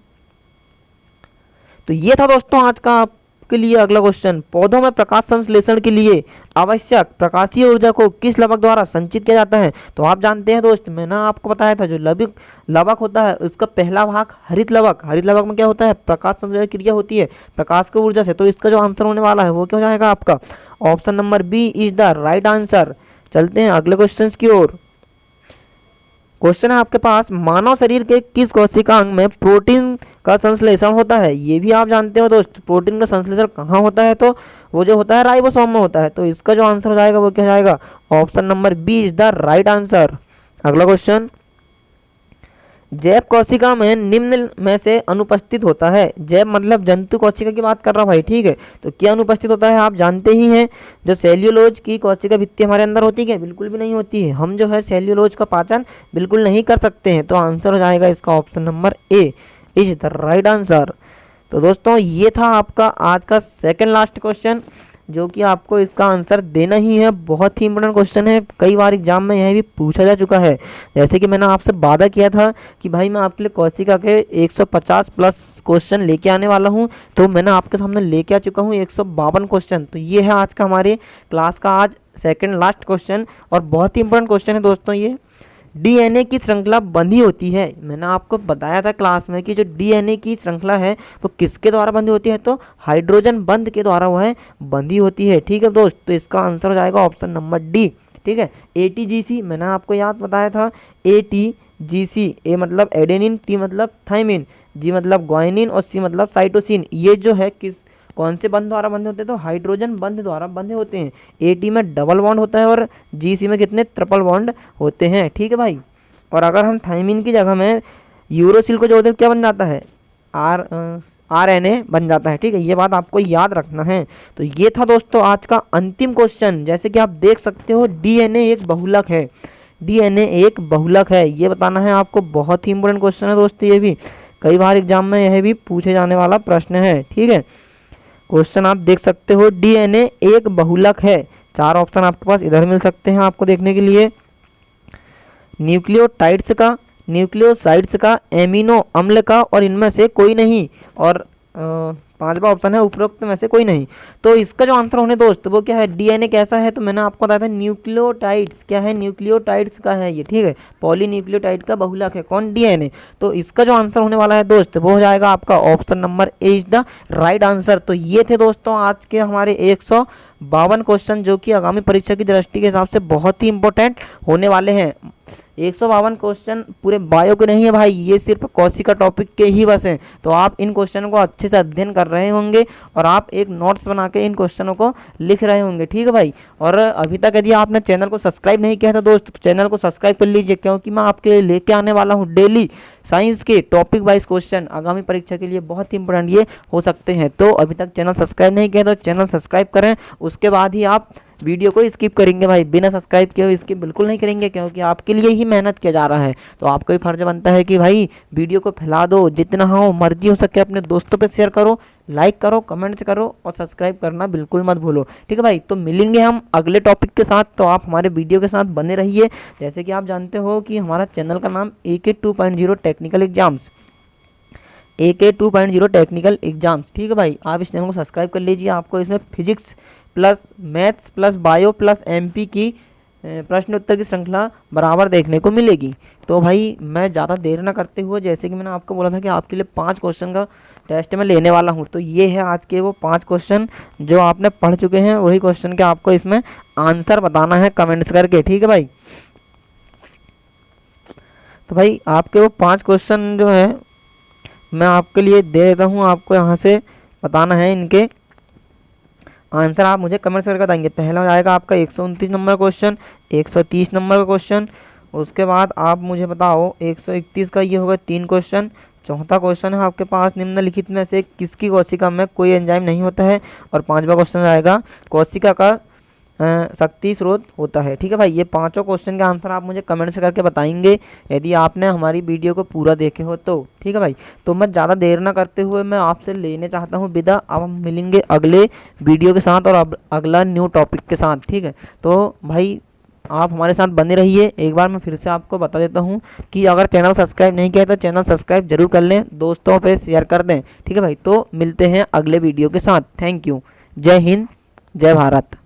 तो ये था दोस्तों आज का आपके लिए अगला क्वेश्चन, पौधों में प्रकाश संश्लेषण के लिए आवश्यक प्रकाशीय ऊर्जा को किस लवक द्वारा संचित किया जाता है? तो आप जानते हैं दोस्त, मैंने आपको बताया था जो लवक होता है उसका पहला भाग हरित लवक, हरित लवक में क्या होता है, प्रकाश संश्लेषण क्रिया होती है प्रकाश की ऊर्जा से। तो इसका जो आंसर होने वाला है वो क्या हो जाएगा आपका, option number B is the right answer. चलते हैं अगले क्वेश्चन की ओर। क्वेश्चन है आपके पास, मानव शरीर के किस कोशिकांग में प्रोटीन का संश्लेषण होता है? ये भी आप जानते हो दोस्त, प्रोटीन का संश्लेषण कहाँ होता है, तो वो जो होता है राइबोसोम में होता है। तो इसका जो आंसर हो जाएगा वो क्या हो जाएगा, option number B is the right answer. अगला क्वेश्चन, जैव कोशिका में निम्न में से अनुपस्थित होता है। जैव मतलब जंतु कोशिका की बात कर रहा हूँ भाई, ठीक है। तो क्या अनुपस्थित होता है आप जानते ही हैं, जो सेल्यूलोज की कोशिका भित्ति हमारे अंदर होती है, बिल्कुल भी नहीं होती है। हम जो है सेल्यूलोज का पाचन बिल्कुल नहीं कर सकते हैं। तो आंसर हो जाएगा इसका option number A is the right answer. तो दोस्तों ये था आपका आज का सेकेंड लास्ट क्वेश्चन, जो कि आपको इसका आंसर देना ही है। बहुत ही इंपॉर्टेंट क्वेश्चन है, कई बार एग्जाम में यह भी पूछा जा चुका है। जैसे कि मैंने आपसे वादा किया था कि भाई मैं आपके लिए कोशिका के 150 प्लस क्वेश्चन लेके आने वाला हूं, तो मैंने आपके सामने लेके आ चुका हूं 152 क्वेश्चन। तो ये है आज का हमारे क्लास का आज सेकेंड लास्ट क्वेश्चन, और बहुत ही इंपॉर्टेंट क्वेश्चन है दोस्तों। ये डीएनए की श्रृंखला बंधी होती है। मैंने आपको बताया था क्लास में कि जो डीएनए की श्रृंखला है वो किसके द्वारा बंधी होती है, तो हाइड्रोजन बंध के द्वारा वो है बंधी होती है, ठीक है दोस्त। तो इसका आंसर हो जाएगा ऑप्शन नंबर डी, ठीक है। एटीजीसी मैंने आपको याद बताया था, एटीजीसी, ए मतलब एडेनिन, टी मतलब थाइमिन, जी मतलब ग्वाइनिन और सी मतलब साइटोसिन। ये जो है कौन से बंध द्वारा बंधे होते हैं, तो हाइड्रोजन बंध द्वारा बंधे होते हैं। एटी में डबल बॉन्ड होता है और जीसी में कितने, ट्रिपल बॉन्ड होते हैं, ठीक है भाई। और अगर हम थाइमिन की जगह में यूरोसिल को जोड़ते क्या बन जाता है, आरएनए बन जाता है, ठीक है। ये बात आपको याद रखना है। तो ये था दोस्तों आज का अंतिम क्वेश्चन। जैसे कि आप देख सकते हो डीएनए एक बहुलक है, डीएनए एक बहुलक है, ये बताना है आपको। बहुत ही इंपॉर्टेंट क्वेश्चन है दोस्तों, ये भी कई बार एग्जाम में यह भी पूछे जाने वाला प्रश्न है, ठीक है। क्वेश्चन आप देख सकते हो, डीएनए एक बहुलक है। 4 ऑप्शन आपके पास इधर मिल सकते हैं आपको देखने के लिए, न्यूक्लियोटाइड्स का, न्यूक्लियोसाइड्स का, एमिनो अम्ल का, और इनमें से कोई नहीं, और 5वां ऑप्शन है उपरोक्त में से कोई नहीं। तो इसका जो आंसर होने दोस्त वो क्या है, डीएनए कैसा है, तो मैंने आपको बताया था न्यूक्लियोटाइड्स, क्या है, न्यूक्लियोटाइड्स का है ये, ठीक है। पॉलीन्यूक्लियोटाइड का बहुलक है कौन, डीएनए। तो इसका जो आंसर होने वाला है दोस्त वो हो जाएगा आपका option number A is the right answer. तो ये थे दोस्तों आज के हमारे 152 क्वेश्चन, जो कि आगामी परीक्षा की दृष्टि के हिसाब से बहुत ही इंपॉर्टेंट होने वाले हैं। 152 क्वेश्चन पूरे बायो के नहीं है भाई, ये सिर्फ कोशिका टॉपिक के ही बस हैं। तो आप इन क्वेश्चनों को अच्छे से अध्ययन कर रहे होंगे और आप एक नोट्स बना के इन क्वेश्चनों को लिख रहे होंगे, ठीक है भाई। और अभी तक यदि आपने चैनल को सब्सक्राइब नहीं किया तो दोस्त चैनल को सब्सक्राइब कर लीजिए, क्योंकि मैं आपके लिए लेके आने वाला हूँ डेली साइंस के टॉपिक वाइज क्वेश्चन। आगामी परीक्षा के लिए बहुत ही इंपॉर्टेंट ये हो सकते हैं। तो अभी तक चैनल सब्सक्राइब नहीं किया तो चैनल सब्सक्राइब करें, उसके बाद ही आप वीडियो को स्किप करेंगे भाई। बिना सब्सक्राइब किए हुए स्किप बिल्कुल नहीं करेंगे, क्योंकि आपके लिए ही मेहनत किया जा रहा है। तो आपका भी फर्ज बनता है कि भाई वीडियो को फैला दो, जितना हो मर्जी हो सके अपने दोस्तों पे शेयर करो, लाइक करो, कमेंट्स करो और सब्सक्राइब करना बिल्कुल मत भूलो, ठीक है भाई। तो मिलेंगे हम अगले टॉपिक के साथ, तो आप हमारे वीडियो के साथ बने रहिए। जैसे कि आप जानते हो कि हमारा चैनल का नाम AK 2.0 technical exams, AK 2.0 technical exams, ठीक है भाई। आप इस चैनल को सब्सक्राइब कर लीजिए। आपको इसमें physics plus maths plus bio plus MP की प्रश्न उत्तर की श्रृंखला बराबर देखने को मिलेगी। तो भाई मैं ज़्यादा देर ना करते हुए, जैसे कि मैंने आपको बोला था कि आपके लिए 5 क्वेश्चन का टेस्ट में लेने वाला हूं, तो ये है आज के वो 5 क्वेश्चन जो आपने पढ़ चुके हैं। वही क्वेश्चन के आपको इसमें आंसर बताना है कमेंट्स करके, ठीक है भाई। तो भाई आपके वो 5 क्वेश्चन जो है मैं आपके लिए दे देता हूँ, आपको यहाँ से बताना है इनके आंसर। आप मुझे कमेंट्स करके बताएंगे। पहला हो जाएगा आपका 129 नंबर क्वेश्चन, 130 नंबर का क्वेश्चन, उसके बाद आप मुझे बताओ 131 का ये होगा 3 क्वेश्चन। चौथा क्वेश्चन है आपके पास, निम्नलिखित में से किसकी कोशिका में कोई एंजाइम नहीं होता है। और 5वां क्वेश्चन आएगा, कोशिका का शक्ति स्रोत होता है, ठीक है भाई। ये 5 क्वेश्चन के आंसर आप मुझे कमेंट से करके बताएंगे यदि आपने हमारी वीडियो को पूरा देखे हो तो, ठीक है भाई। तो मैं ज़्यादा देर ना करते हुए मैं आपसे लेने चाहता हूँ विदा। अब हम मिलेंगे अगले वीडियो के साथ और अगला न्यू टॉपिक के साथ, ठीक है। तो भाई आप हमारे साथ बने रहिए। एक बार मैं फिर से आपको बता देता हूँ कि अगर चैनल सब्सक्राइब नहीं किया तो चैनल सब्सक्राइब जरूर कर लें, दोस्तों पे शेयर कर दें। ठीक है भाई, तो मिलते हैं अगले वीडियो के साथ। Thank you. जय हिंद, जय भारत।